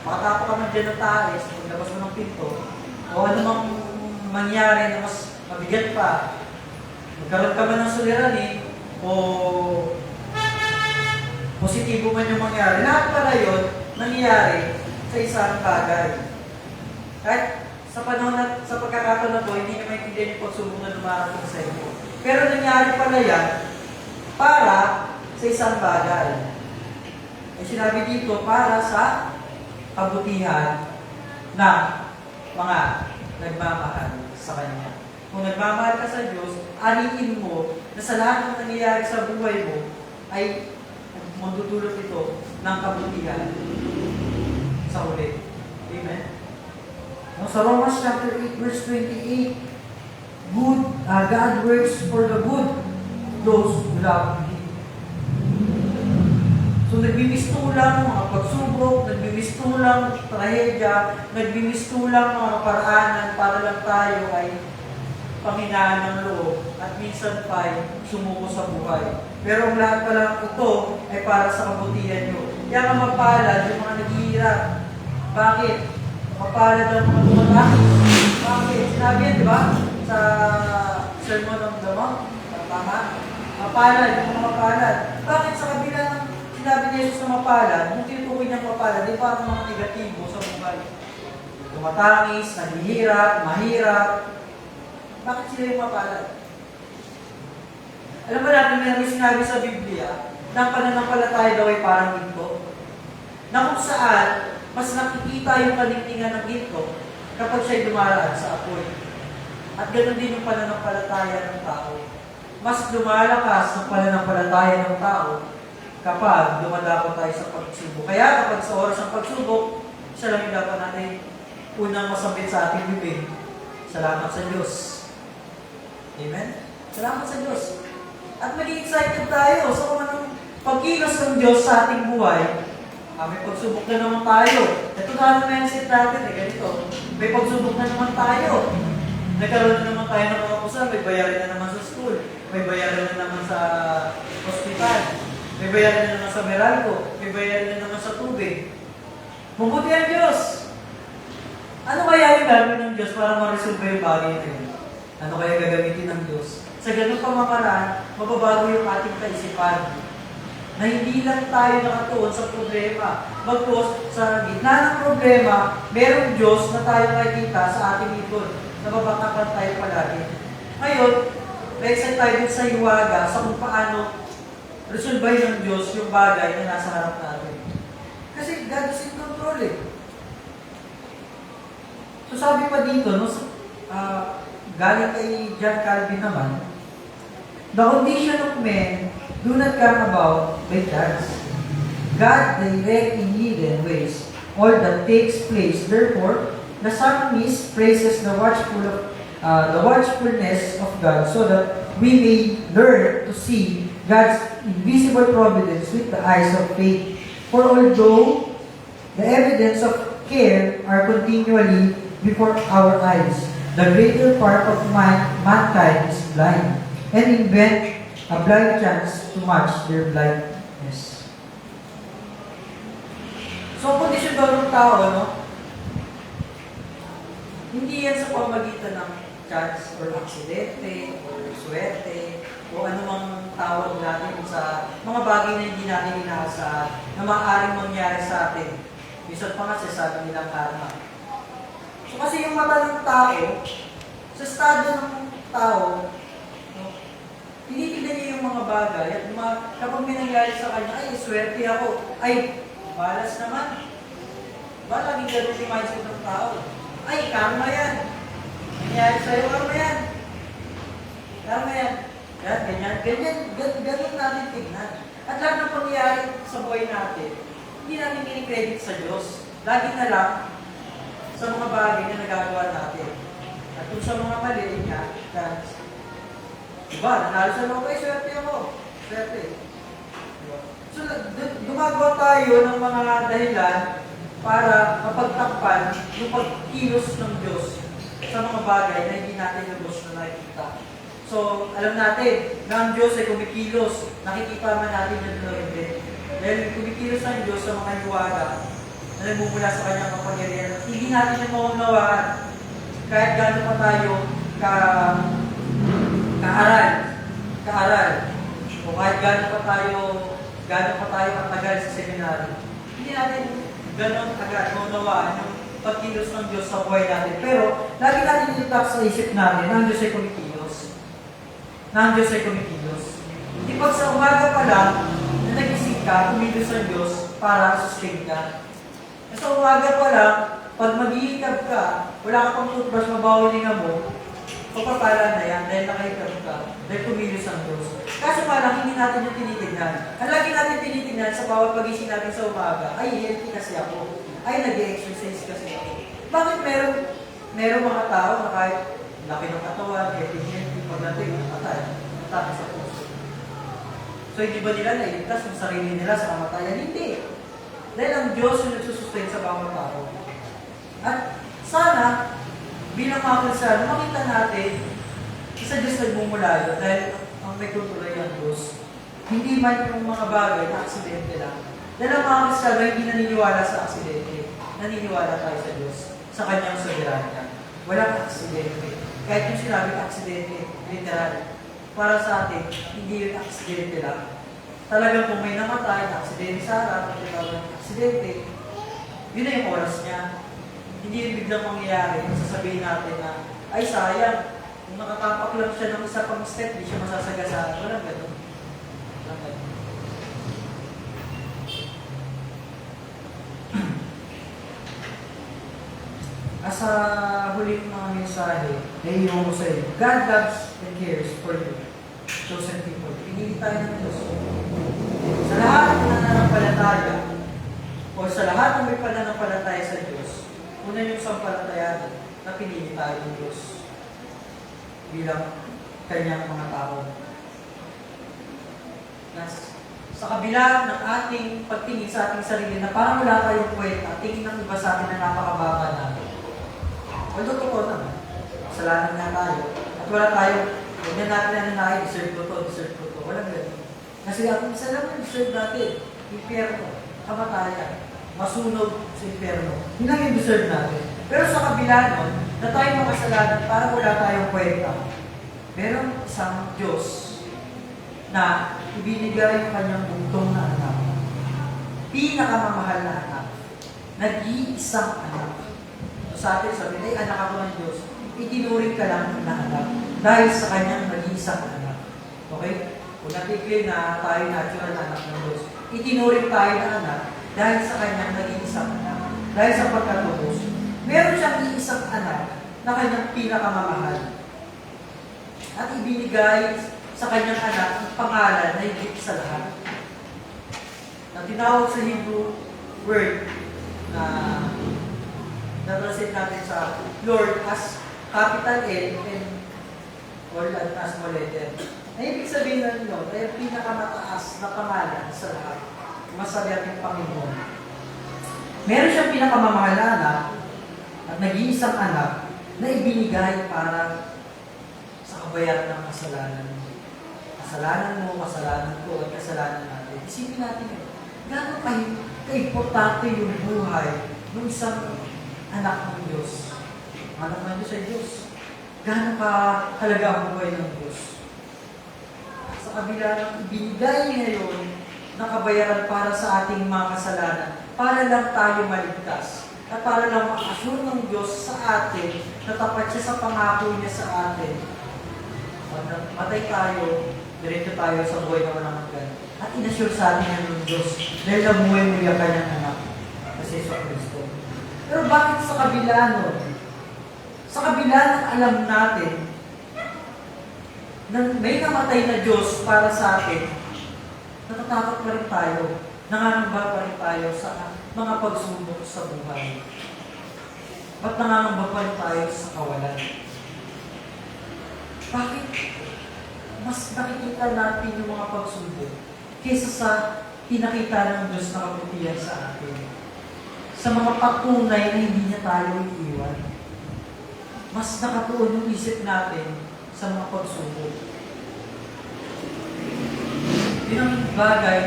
makatapo ka ng genotaris, paglabas mo ng pinto, o ano mang mangyari na mas mabigat pa, magkaroon ka man ng suliranin, o positibo man yung mangyari. Lahat pala yun, nangyayari sa isang bagay. Kahit sa panahon na, sa pagkakataon na to, hindi nyo maintindihan yung pagsubok na dumarating sa inyo. Pero nangyari pala yan para sa isang bagay. Ay sinabi dito, para sa kabutihan ng mga nagmamahal sa Kanya. Kung nagmamahal ka sa Diyos, ariin mo na sa lahat ng nangyayari sa buhay mo ay magdudulot ito ng kabutihan sa huli. Amen? Sa Romans chapter 8, verse 28, God works for the good of those who love Him. So nagbimistulang mga pagsubok, nagbimistulang trahedya, nagbimistulang mga paraanan para lang tayo ay panghinaan ng loob at minsan pa ay sumuko sa buhay. Pero ang lahat pala ito ay para sa kabutihan nyo. Kaya ka mapalad yung mga naghihirap. Bakit? Mapalad ang mga tumatangis. Bakit? Sinabi yan, di ba? Sa Sermon on the Mount. Tama? Mapalad, yung mga mapalad. Bakit sa kabila ng sinabi ni Jesus na mapalad, yung tinutukoy niyang mapalad, di parang mga negatibo sa buhay. Tumatangis, naghihirap, mahirap. Bakit sila yung mapalad? Alam ba natin, may sinabi sa Biblia na ang pananampalataya daw ay parang ginto? Na kung saan, mas nakikita yung kaligtingan ng ginto kapag siya'y dumaraan sa apoy. At ganoon din yung pananampalataya ng tao. Mas lumalakas ang pananampalataya ng tao kapag dumadako tayo sa pagsubok. Kaya kapag sa oras ng pagsubok, siya lang yung dapat natin unang masabit sa ating bibig. Salamat sa Diyos. Amen? Salamat sa Diyos. At maging excited tayo sa kung anong pagkilos ng Diyos sa ating buhay. May pagsubok na naman tayo. Ito na ang mindset natin, ganito. May pagsubok na naman tayo. Nagkaroon na naman tayo ng mga kusal, may bayarin na naman sa school, may bayarin na naman sa hospital, may bayarin na naman sa Meralco, may bayarin na naman sa tubig. Mabuti ang Diyos! Ano kaya yung gagawin ng Diyos para ma-resolve yung bagay na yun? Ano kaya gagamitin ng Diyos? Sa ganung pamamaraan, mababago yung ating kaisipan. Na hindi lang tayo nakatuon sa problema. Bagkus, sa gitna ng problema, merong Diyos na tayo nakikita sa ating likod. Nababakapan tayo palagi. Ngayon, na-excite tayo din sa hiwaga sa kung paano resolbahin ng Diyos yung bagay na nasa harap natin. Kasi God is in control eh. So sabi pa dito, no, galing kay John Calvin naman, the condition of men do not come about by chance. God direct in hidden ways all that takes place. Therefore, the psalmist praises the watchfulness of God so that we may learn to see God's invisible providence with the eyes of faith. For although the evidence of care are continually before our eyes, the greater part of mankind is blind and invent a blind chance to match their blindness. So, kondisyon daw ng tao, no? Hindi yan sa pamagitan ng chance or aksidente or swerte o anumang tawag natin sa mga bagay na hindi natin inaasahan na maaaring mangyari sa atin. Minsan pa nga sabi nilang karma. So kasi yung mata ng tao, sa estado ng tao, no, tinitignan niya yung mga bagay at kapag may nangyari sa kanya, ay, swerte ako. Ay, balas naman. Laging ganun yung mindset ng tao. Ay, karma yan. Nangyari sa'yo, karma yan. Karma yan. Ganyan natin tignan. At lahat ng pangyayari sa buhay natin, hindi natin kinikredit sa Diyos. Lagi na lang sa mga bagay na nagagawa natin. At kung sa mga mali, niya, diba, nanalo sa loob, ay, swerte ako. Swerte. So, gumagawa tayo ng mga dahilan para mapagtakpan yung pagkilos ng Diyos sa mga bagay na hindi natin lubos na nakikita. So, alam natin na ang Diyos ay kumikilos. Nakikita man natin yung o hindi. Dahil kumikilos ng Diyos sa mga hiwaga na nagmumula sa kanyang kapangyarihan. Hindi natin yung maunawaan kahit gano'n pa tayo kaaral. O kahit gano'n pa tayo katagal sa seminary. Hindi natin gano'n agad maunawaan yung pagkilos ng Diyos sa buhay natin. Pero, lagi natin itap sa isip natin na ang Diyos ay kumikilos. Hindi pag sa umaga pa lang, na nagising ka, kumilos ang Diyos para sustain ka. Sa umaga pa lang, pag mag-iikab ka, wala ka pang toothbrush, mabaho linga mo, papapala na yan dahil nakahikab ka, dahil kumilos ang Diyos. Kaso parang hindi natin yung tinitignan. Ang lagi natin tinitignan sa bawat pagising natin sa umaga, ay, healthy kasi ako. Ay, nag-exercise kasi ako. Bakit meron mga tao na kahit laki ng katawan, healthy, pagdating, matay sa puso. So, hindi ba nila nailigtas ang sarili nila sa kamatayan? Hindi. Dahil ang Diyos yung nagsusustain sa bawat tao. At sana, bilang mga Kristyano, makita natin, sa Diyos nagmumula yun, dahil ang may kontrolay ang Diyos. Hindi man yung mga bagay na aksidente lang. Dahil ang mga Kristyano hindi naniniwala sa aksidente. Naniniwala tayo sa Diyos, sa Kanyang soberanya. Walang aksidente. Kahit yung sinabi aksidente, literal. Para sa atin, hindi yun aksidente lang. Talagang kung may namatay, aksidente sa harap, aksidente, yun na yung oras niya. Hindi yun biglang mangyayari. Sasabihin natin na, ay sayang, kung nakatapak lang siya ng isa pang step, di siya masasagasaan. Walang ganun. Walang ganun. Nasa huling mga mensahe, naiiwan ko sa iyo. God loves and cares for you. Chosen people. Pinili tayo ng Diyos. Sa lahat ng nananampalataya, o sa lahat ng may pananampalataya sa Diyos, una yung sampalatayan na pinili tayo ng Diyos bilang kanyang mga tao. Sa kabila ng ating pagtingin sa ating sarili na parang wala tayong kwenta, tingin ng iba sa atin na napakababa natin. Although totoo naman, kasalanan nga tayo, at wala tayong, huwag na natin na deserve ko to. Walang ganun. Kasi ang isa lang yung deserve natin, impyerno, kamatayan, masunog sa impyerno. Yun lang yung deserve natin. Pero sa kabila nun, na tayo makasalanan, parang wala tayong kwenta. Merong isang Diyos na ibinigay yung kanyang bugtong na anak. Pinakamamahal na anak. Nag-iisang anak. Sa atin, sabi, ay anak ako ng Diyos. Itinuring ka lang na anak. Dahil sa kanyang nag-iisang anak. Okay? Kung natin na tayo natural na anak ng Diyos, itinuring tayo na anak dahil sa kanyang nag-iisang anak. Dahil sa pagkatubos. Meron siyang iisang anak na kanyang pinakamamahal. At ibinigay sa kanyang anak ang pangalan na higit sa lahat. Na tinawag sa Hebrew word na na-translate natin sa Lord as capital L and or as small letter. Ay, ibig sabihin na nyo, ay pinakamataas na pangalan sa lahat. Masabi ating Panginoon. Meron siyang pinakamamahal na anak at nag-iisang anak na ibinigay para sa kabayaran ng kasalanan. Kasalanan mo, kasalanan ko, at kasalanan natin. Isipin natin yun. Gano'n ka-importante yung buhay ng isang anak ng Diyos. Anak ng Diyos ay Diyos. Gano'n ka halaga ang buhay ng Diyos. Sa kabila ng ibinigay ngayon na kabayaran para sa ating mga kasalanan, para lang tayo maligtas, at para lang ma-assure ng Diyos sa atin na tapat siya sa pangako niya sa atin. Matay tayo, diretso tayo sa buhay na walang hanggan. At inassure sa atin yan ng Diyos dahil nabuhay mo yung kanyang anak kasi sa Kristo. Pero bakit sa kabila nun? Sa kabila ng alam natin na may namatay na Diyos para sa atin, natatakot pa rin tayo, nangangamba pa rin tayo sa mga pagsubok sa buhay. Ba't nangangamba pa rin tayo sa kawalan? Bakit mas nakikita natin yung mga pagsubok kaysa sa pinakita ng Diyos na kaputihan sa atin? Sa mga patunay na hindi niya tayo iiwan. Mas nakatuon yung isip natin sa mga pagsubok. Yun ang bagay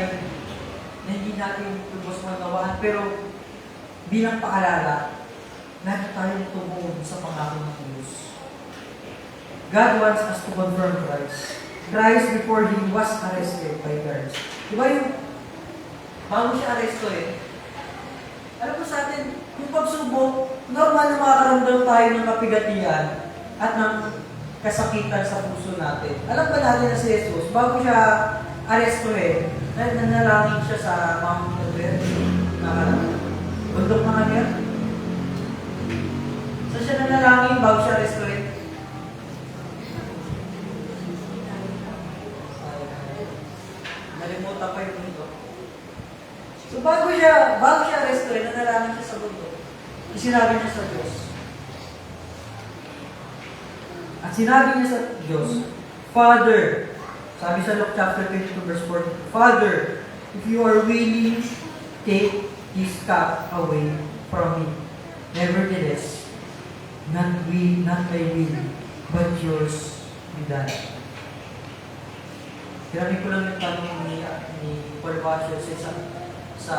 na hindi natin lubos magawaan, pero bilang paalala, lagi tayong tumuon sa pangako ng Diyos. God wants us to confirm Christ. Christ before He was arrested by guards. Diba yung, bago siya aresto alam mo sa atin, yung pagsubok, normal na makakaramdam tayo ng kapigatian at ng kasakitan sa puso natin. Alam ba natin na si Jesus, bago siya arestuhin, nanalangin siya sa Mount Everest, bundok na nga niya. So siya nanalangin bago siya arestuhin. Nalimutan pa yung bundok. So bago siya arestuhin, nanalangin siya sa bundok. Sinabi niya sa Diyos. At sinabi niya sa Diyos, Father, sabi sa Luke chapter 22 verse 40, Father, if you are willing, take this cup away from me. Nevertheless, not my will, but yours be done. Tinabi ko lang yung tanong ni Paul Washer sa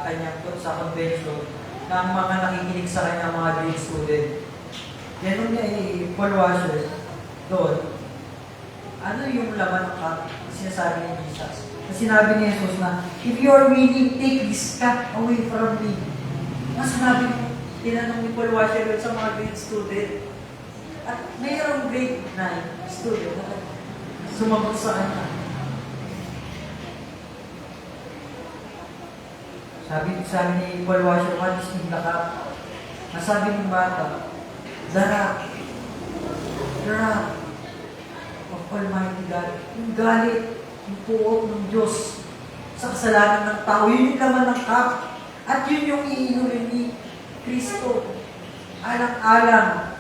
kanyang sa convention ng mga nakikinig sa kanya mga grade student. Ganun niya Paul Washer doon. Ano yung laman ng cup? Sinasabi ni Jesus. Na sinabi ni Jesus na, if you are willing, take this cup away from me. Mas sinabi mo, tinanong ni Paul Washer sa mga grade student. At mayroong grade 9 student na sumagot sa kanya. Sabi ni Paul Washer, what is in the cup? Nasabi ng bata, The wrath of Almighty God. Yung galit, yung puot ng Diyos sa kasalanan ng tao. Yun yung laman ng cup. At yun yung iinumin ni Kristo. Alang-alang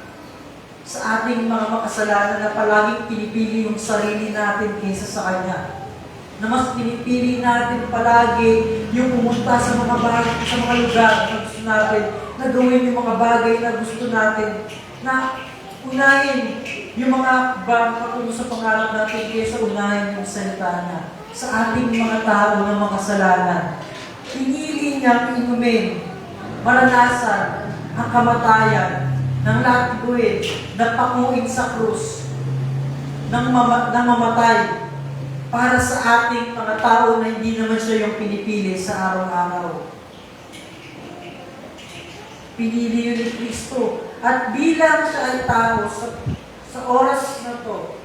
sa ating mga makasalanan na palaging pinipili yung sarili natin kaysa sa Kanya. Na mas pinipili natin palagi yung pumunta sa mga bagay, sa mga lugar na gusto natin, na gawin yung mga bagay na gusto natin, na unahin yung mga patungo sa pangarap natin kaysa unahin yung salita niya sa ating mga tao na makasalanan. Pinili niyang inumin, maranasan ang kamatayan ng latiguin, na pakuin sa krus, ng mamatay para sa ating mga tao na hindi naman siya yung pinipili sa araw-araw. Pinili yun ni Kristo. At bilang siya ay tao sa oras na to,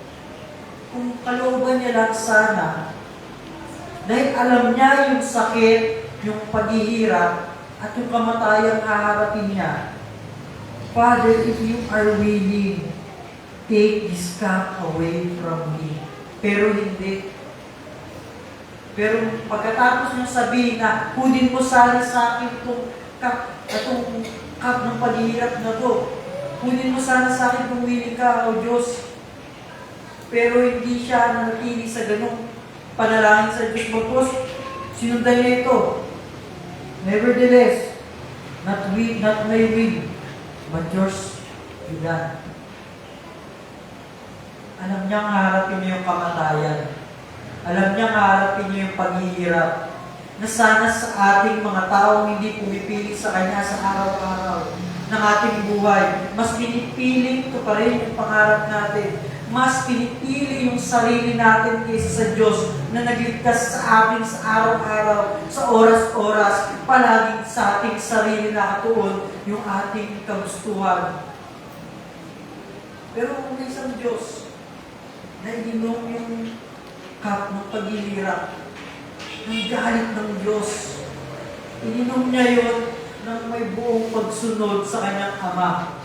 kung kalooban niya lang sana, dahil alam niya yung sakit, yung paghihirap, at yung kamatayang haharapin niya, Father, if you are willing, take this cup away from me. Pero hindi. Pero pagkatapos niyang sabihin na, kunin mo sana sa akin itong cup ng paghihirap na to. Kunin mo sana sa akin kung willing ka, O Diyos. Pero hindi siya nanatili sa ganung panalangin sa Diyos. Bagkus, sinundan niya ito. Nevertheless, not my will, but yours be done. Alam niyang haharapin niyo yung kamatayan. Alam niyang haharapin niyo yung paghihirap. Na sana sa ating mga taong hindi pumipili sa Kanya sa araw-araw ng ating buhay, mas pinipiling ito pa rin yung pangarap natin. Mas pinipili yung sarili natin kaysa sa Diyos na nagligtas sa atin sa araw-araw, sa oras-oras, palaging sa ating sarili na katuon yung ating kagustuhan. Pero kung may isang Diyos na ininom yung cup ng paghihirap, ng galit ng Diyos, ininom niya yun ng may buong pagsunod sa kanyang Ama.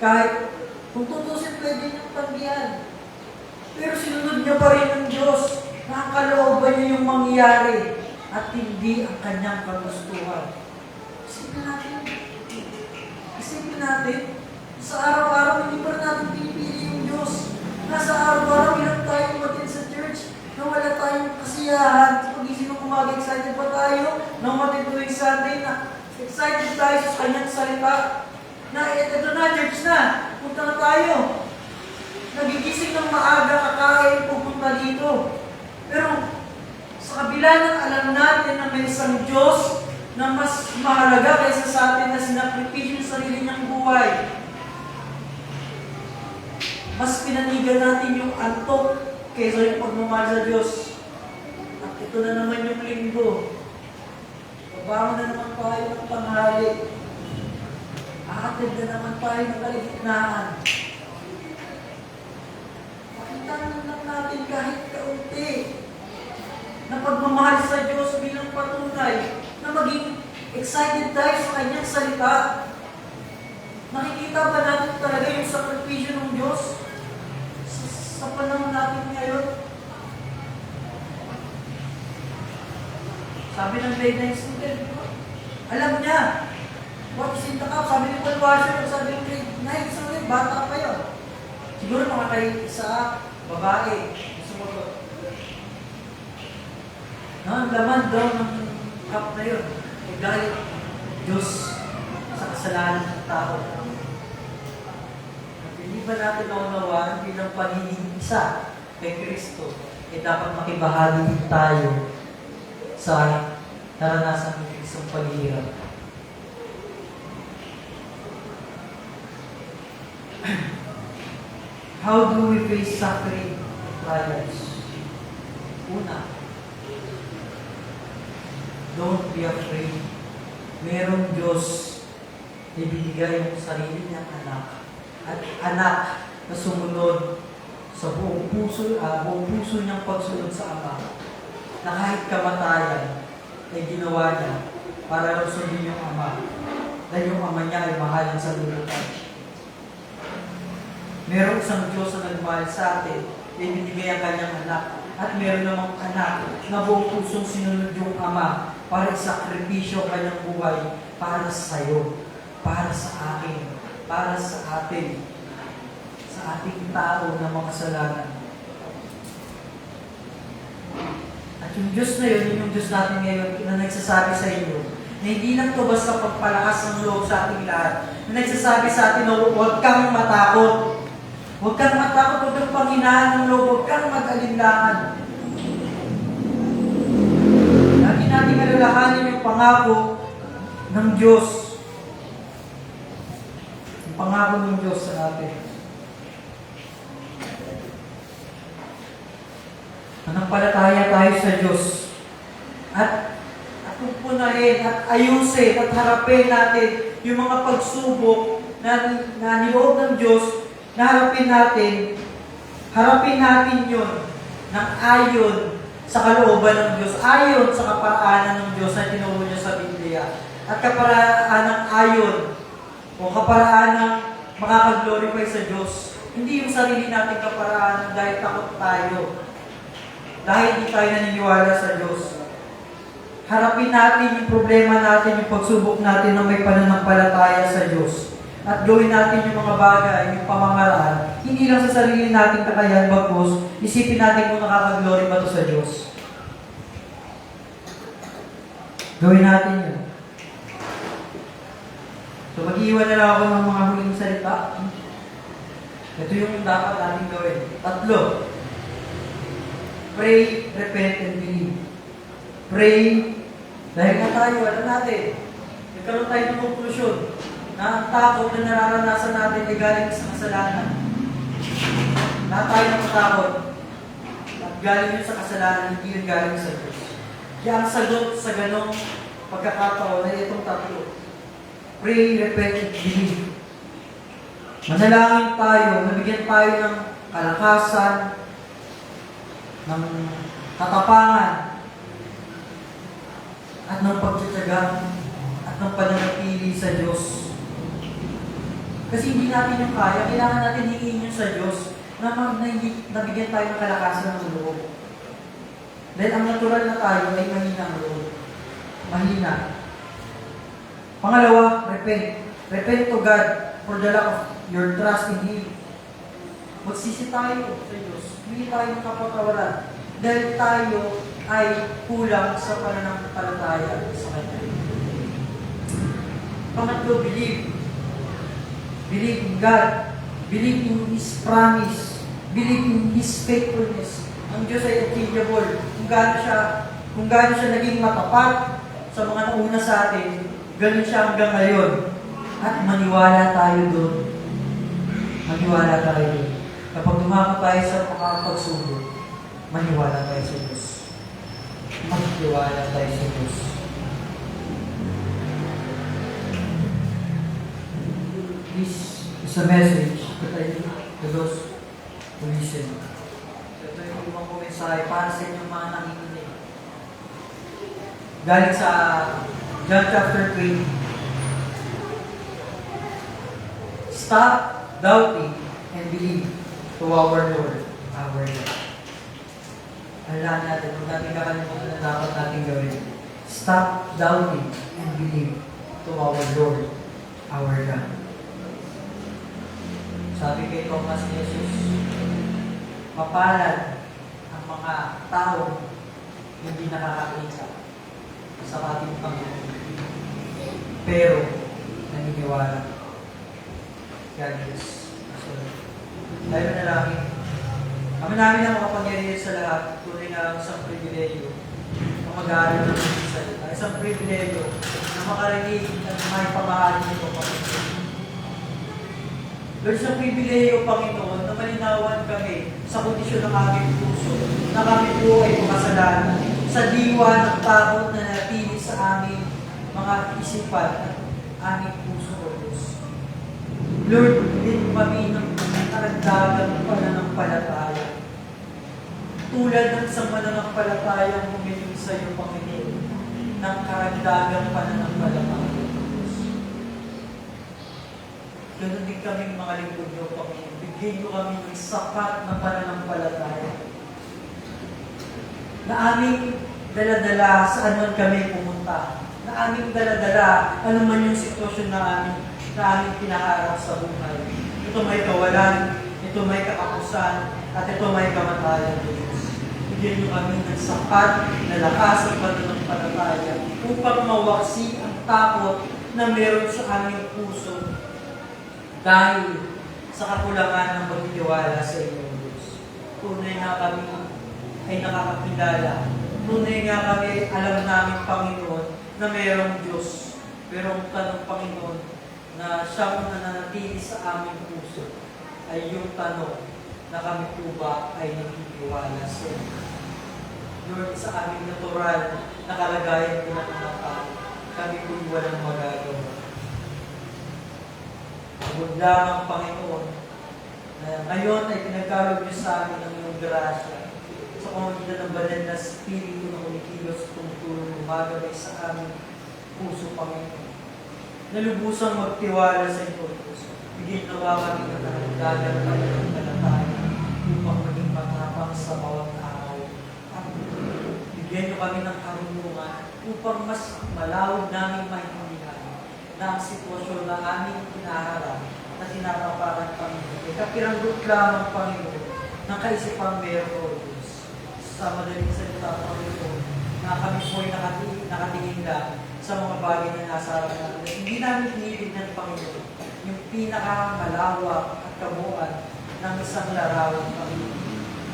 Kahit kung tutusin, pwede niyang tanggihan. Pero sinunod niya pa rin ng Diyos na ang kalooban niya yung mangyari at hindi ang kanyang kagustuhan. Isipin natin, sa araw-araw, hindi pa rin natin pinipili yung Diyos. Nasa araw-araw, ilang tayo umatin sa church, na wala tayong kasiyahan. Pag-isip ng umaga, excited pa tayo, na umatin tuwing Sunday, na excited tayo sa kanyang salita. Na ito na, church na, punta na tayo. Nagigising ng maaga, kakain, pupunta dito. Pero sa kabila ng alam natin na may isang Diyos na mas mahalaga kaysa sa atin na sinakripisyo yung sarili niyang buhay, mas pinanigan natin yung antok kaysa yung pagmamahal sa Diyos. At ito na naman yung linggo. Babangon na naman tayo ng tanghali. Aatid na naman tayo ng kaligitnaan. Pakita lang natin kahit kaunti na pagmamahal sa Diyos bilang patunay na maging excited tayo sa Kanyang salita. Nakikita ba natin talaga yung sakripisyo ng Diyos sa panahon natin ngayon? Sabi ng grade 9 student, alam niya, what is in the cup? Sabi ni Paul Washer, sabi ng grade 9 student, bata pa yun. Siguro mga kayo isa, babae, sumagot. Ang laman daw ng cup na yun, ay galit Diyos sa kasalanan ng tao. At hindi ba natin naunawaan bilang pagiging isa kay Kristo, ay dapat makibahagi din tayo sa naranasan ng Kristong paghihirap. How do we face suffering and trials? Una, don't be afraid. Merong Diyos na ibinigay yung sarili niyang anak. At anak na sumunod sa buong puso niyang pagsunod sa Ama. Na kahit kamatayan ay ginawa niya para sundin yung Ama. Dahil yung Ama niya ay mahalin sa lulutan. Merong isang Diyos na nagmahal sa atin, ibinigay ang kanyang anak. At meron namang anak na buong pusong sinunod yung Ama para isakripisyo ang kanyang buhay para sa iyo, para sa akin, para sa atin, sa ating tao na mga kasalanan. At yung Diyos na yun yung Diyos natin ngayon na nagsasabi sa inyo, na hindi lang ito basta pagpalakas ng loob sa ating lahat, na nagsasabi sa atin na huwag kang matakot. Huwag kang matakot, huwag kang panghinaan ng loob, huwag kang mag-alinlangan. Lagi natin alalahanin yung pangako ng Diyos. Yung pangako ng Diyos sa atin. Manampalataya tayo sa Diyos. At pupunahin at ayusin at harapin natin yung mga pagsubok na niloob ng Diyos na harapin natin yun ng ayon sa kalooban ng Diyos, ayon sa kaparaanan ng Diyos na tinuro niya sa Biblia. At kaparaan ng ayon o kaparaan ng makakaglorify sa Diyos. Hindi yung sarili natin kaparaanan dahil takot tayo. Dahil hindi tayo naniniwala sa Diyos. Harapin natin yung problema natin, yung pagsubok natin na may pananampalataya sa Diyos. At gawin natin yung mga bagay, yung pamamaraan, hindi lang sa sarili nating kakayahan, bagkus, isipin natin kung nakakaglory ba ito sa Diyos. Gawin natin yun. So mag-iwan na lang ako ng mga huling salita. Ito yung dapat natin gawin. 3. Pray, repent, and believe. Pray, dahil nga tayo, alam natin, nagkaroon tayo ng konklusyon na ang takot na nararanasan natin ay galing sa kasalanan. Na tayo natatakot at galing yun sa kasalanan, hindi yun galing sa Diyos. Kaya ang sagot sa ganong pagkakataon ay itong 3. Pray, repent, and believe. Manalangin tayo, nabigyan tayo ng kalakasan, ng katapangan, at ng pagtsatsaga, at ng pananatili sa Diyos. Kasi hindi natin yung kaya, kailangan natin hingin yun sa Diyos na nabigyan tayo ng kalakasan ng loob. Dahil ang natural na tayo ay mahina ang loob. Mahina. Pangalawa, repent. Repent to God for the lack of your trust in Him. Magsisi tayo sa Diyos. Hindi tayo ng kapatawaran. Dahil tayo ay kulang sa pananampalataya sa Kanya. Pangatlo, believe. Believe in God. Believe in His promise. Believe in His faithfulness. Ang Diyos ay achievable. Kung gaano siya naging matapat sa mga nauna sa atin, ganun siya hanggang ngayon. At maniwala tayo doon. Maniwala tayo doon. Kapag dumako tayo sa pagpapagsubok, maniwala tayo sa Diyos. Maniwala tayo sa Diyos. This is a message that I give to those who listen. Ito yung ibang mensahe para sa inyong mga nakikinig. Galing sa John chapter 20. Stop doubting and believe to our Lord, our God. Alam natin, kung natin kakalimutan na dapat natin gawin. Stop doubting and believe to our Lord, our God. Sabi kay Thomas ni Jesus, mapalad ang mga tao hindi nakakakita sa ating Panginoon. Pero, naniniwala. God bless. Tayo na lang. Kami namin ang makapangyarihan sa lahat, tunay na isang pribileyo na mag-aaral ng isang salita. Isang pribileyo na makarinig at may pamahali nito, Panginoon. Lord, isang pribileyo, Panginoon, na malinawan kami sa kondisyon ng aming puso, na kami po ay makasalanan, sa diwa ng takot na natili sa aming mga isipan at aming puso, O Diyos. Lord, din kami ng karagdagang pananampalataya. Tulad ng isang mananampalatayang humiling sa iyo, Panginoon, ng karagdagang pananampalataya. Ganun din kaming mga lingkod niyo, Panginoon. Bigyan niyo kami ng sapat na pananampalataya na aming daladala saan man kami pumunta, na aming daladala ano man yung sitwasyon na aming pinaharap sa buhay. Ito may kawalan, ito may katapusan, at ito may kamatayan, Diyos. Bigyan niyo kami ng sapat na lakas at pananampalataya upang mawaksi ang takot na meron sa aming puso dahil sa kakulangan ng pagtitiwala sa inyo, Diyos. Tunay nga kami ay nakakakilala. Tunay nga kami alam namin, Panginoon, na merong Diyos. Pero ang tanong, Panginoon, na siyang nananatili sa aming puso ay yung tanong na kami po ba ay nagtitiwala sa inyo. Lord, sa aming natural na kalagayan po ng mga tao, kami po walang magagawa. Huwag lamang, Panginoon, na ngayon ay pinagkalog niyo sa amin ng iyong grasya sa pamamagitan ng banal na Espiritu na kumikilos tumutulong gumagabay sa aming puso, Panginoon. Nalubusang magtiwala sa iyo, Diyos. Bigyan nawa kami ng nangadagan ng pananampalataya upang maging matapang sa bawat araw. At bigyan niyo kami ng karunungan upang mas malawig namin maintindihan na ang sitwasyon na aming kinaharap na tinapapakan, Panginoon. Kapiranggot lamang, Panginoon, ng kaisipang meron, O Diyos. Sa madaling salita, Panginoon, na kami po ay nakatingin lang sa mga bagay na nasa harap natin. Hindi namin tinitignan, Panginoon, yung pinakamalawak at kabuuan ng isang larawan, Panginoon.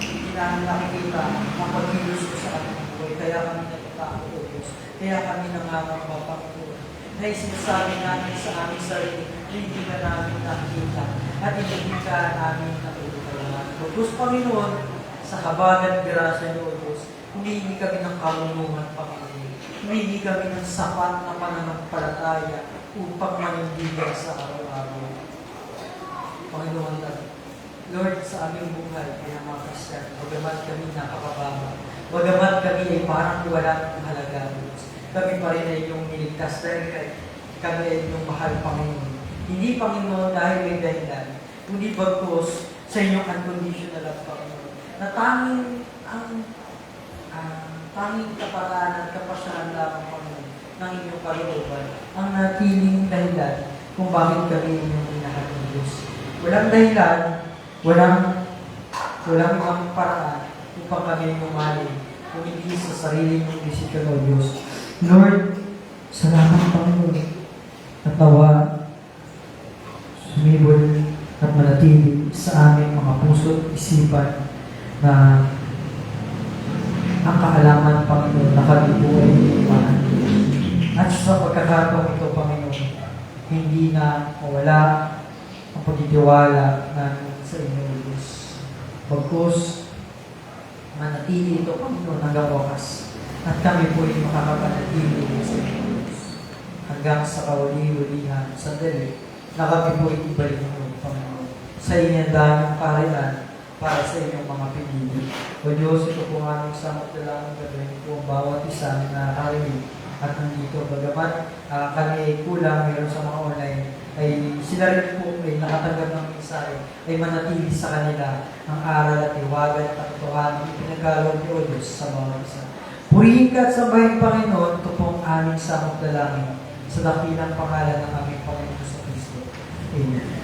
Hindi namin nakikita ang pagkilos ko sa aming buhay. Kaya kami natatakot, O Diyos. Kaya kami nangangamba, Panginoon, na isinasabi namin sa aming sarili na hindi ka namin nakikita at hindi ka namin natutulungan. O Diyos, Panginoon, sa kabagan grasya niyo, O Diyos, humihingi kami ng karunungan, Panginoon. Humihingi kami ng sapat na pananampalataya upang manindigan sa araw-araw. Panginoon, Lord, sa aming buhay, kaya mga Kristiyan, bagamat kami nakakababa, bagamat kami ay parang walang halaga, Diyos, kami pa rin ay yung niligtas dahil kami ay yung mahal, Panginoon. Hindi, Panginoon, dahil may dahilan, kundi bagkos sa inyong unconditional love, Panginoon, na tanging kaparaan at kapasyahan lamang, Panginoon, ng inyong kalooban, ang natiling dahilan kung bakit kami inyong minahal ng Diyos. Walang dahilan, walang ibang paraan upang kami mahalin, kung hindi sa sarili ng desisyon, O Diyos. Lord, salamat, Panginoon, at nawa sumibol at manatili sa aming mga puso at isipan na ang kaalaman, Panginoon, na kami po ay mahal. At sa pagkakataong ito, Panginoon, hindi na mawala ang pagtitiwala namin sa inyo, Diyos. Pagkus, manatili ito, Panginoon, hanggang wakas. At kami po ay makakapanatili sa inyo, Diyos. Hanggang sa kawali-walihan, sandali, na kami po ay ibalik mo, Panginoon, sa inyong daming kariyan para sa inyong mga pinili. O Diyos, ito po nga ng samot na lang gagawin po ang bawat isa na nakarinig at nandito. Bagamat kami ay kulang, meron sa mga online, ay sila rin po ay nakatanggap ng mensahe, ay manatili sa kanila ang aral at iwagan at katotohanan ng pinagkaloob ni O Diyos sa bawat isa. Purihin ka at sambahin, Panginoon, ito po ang aming samot na langin sa dakilang pangalan ng aming Panginoon sa Kristo. Amen.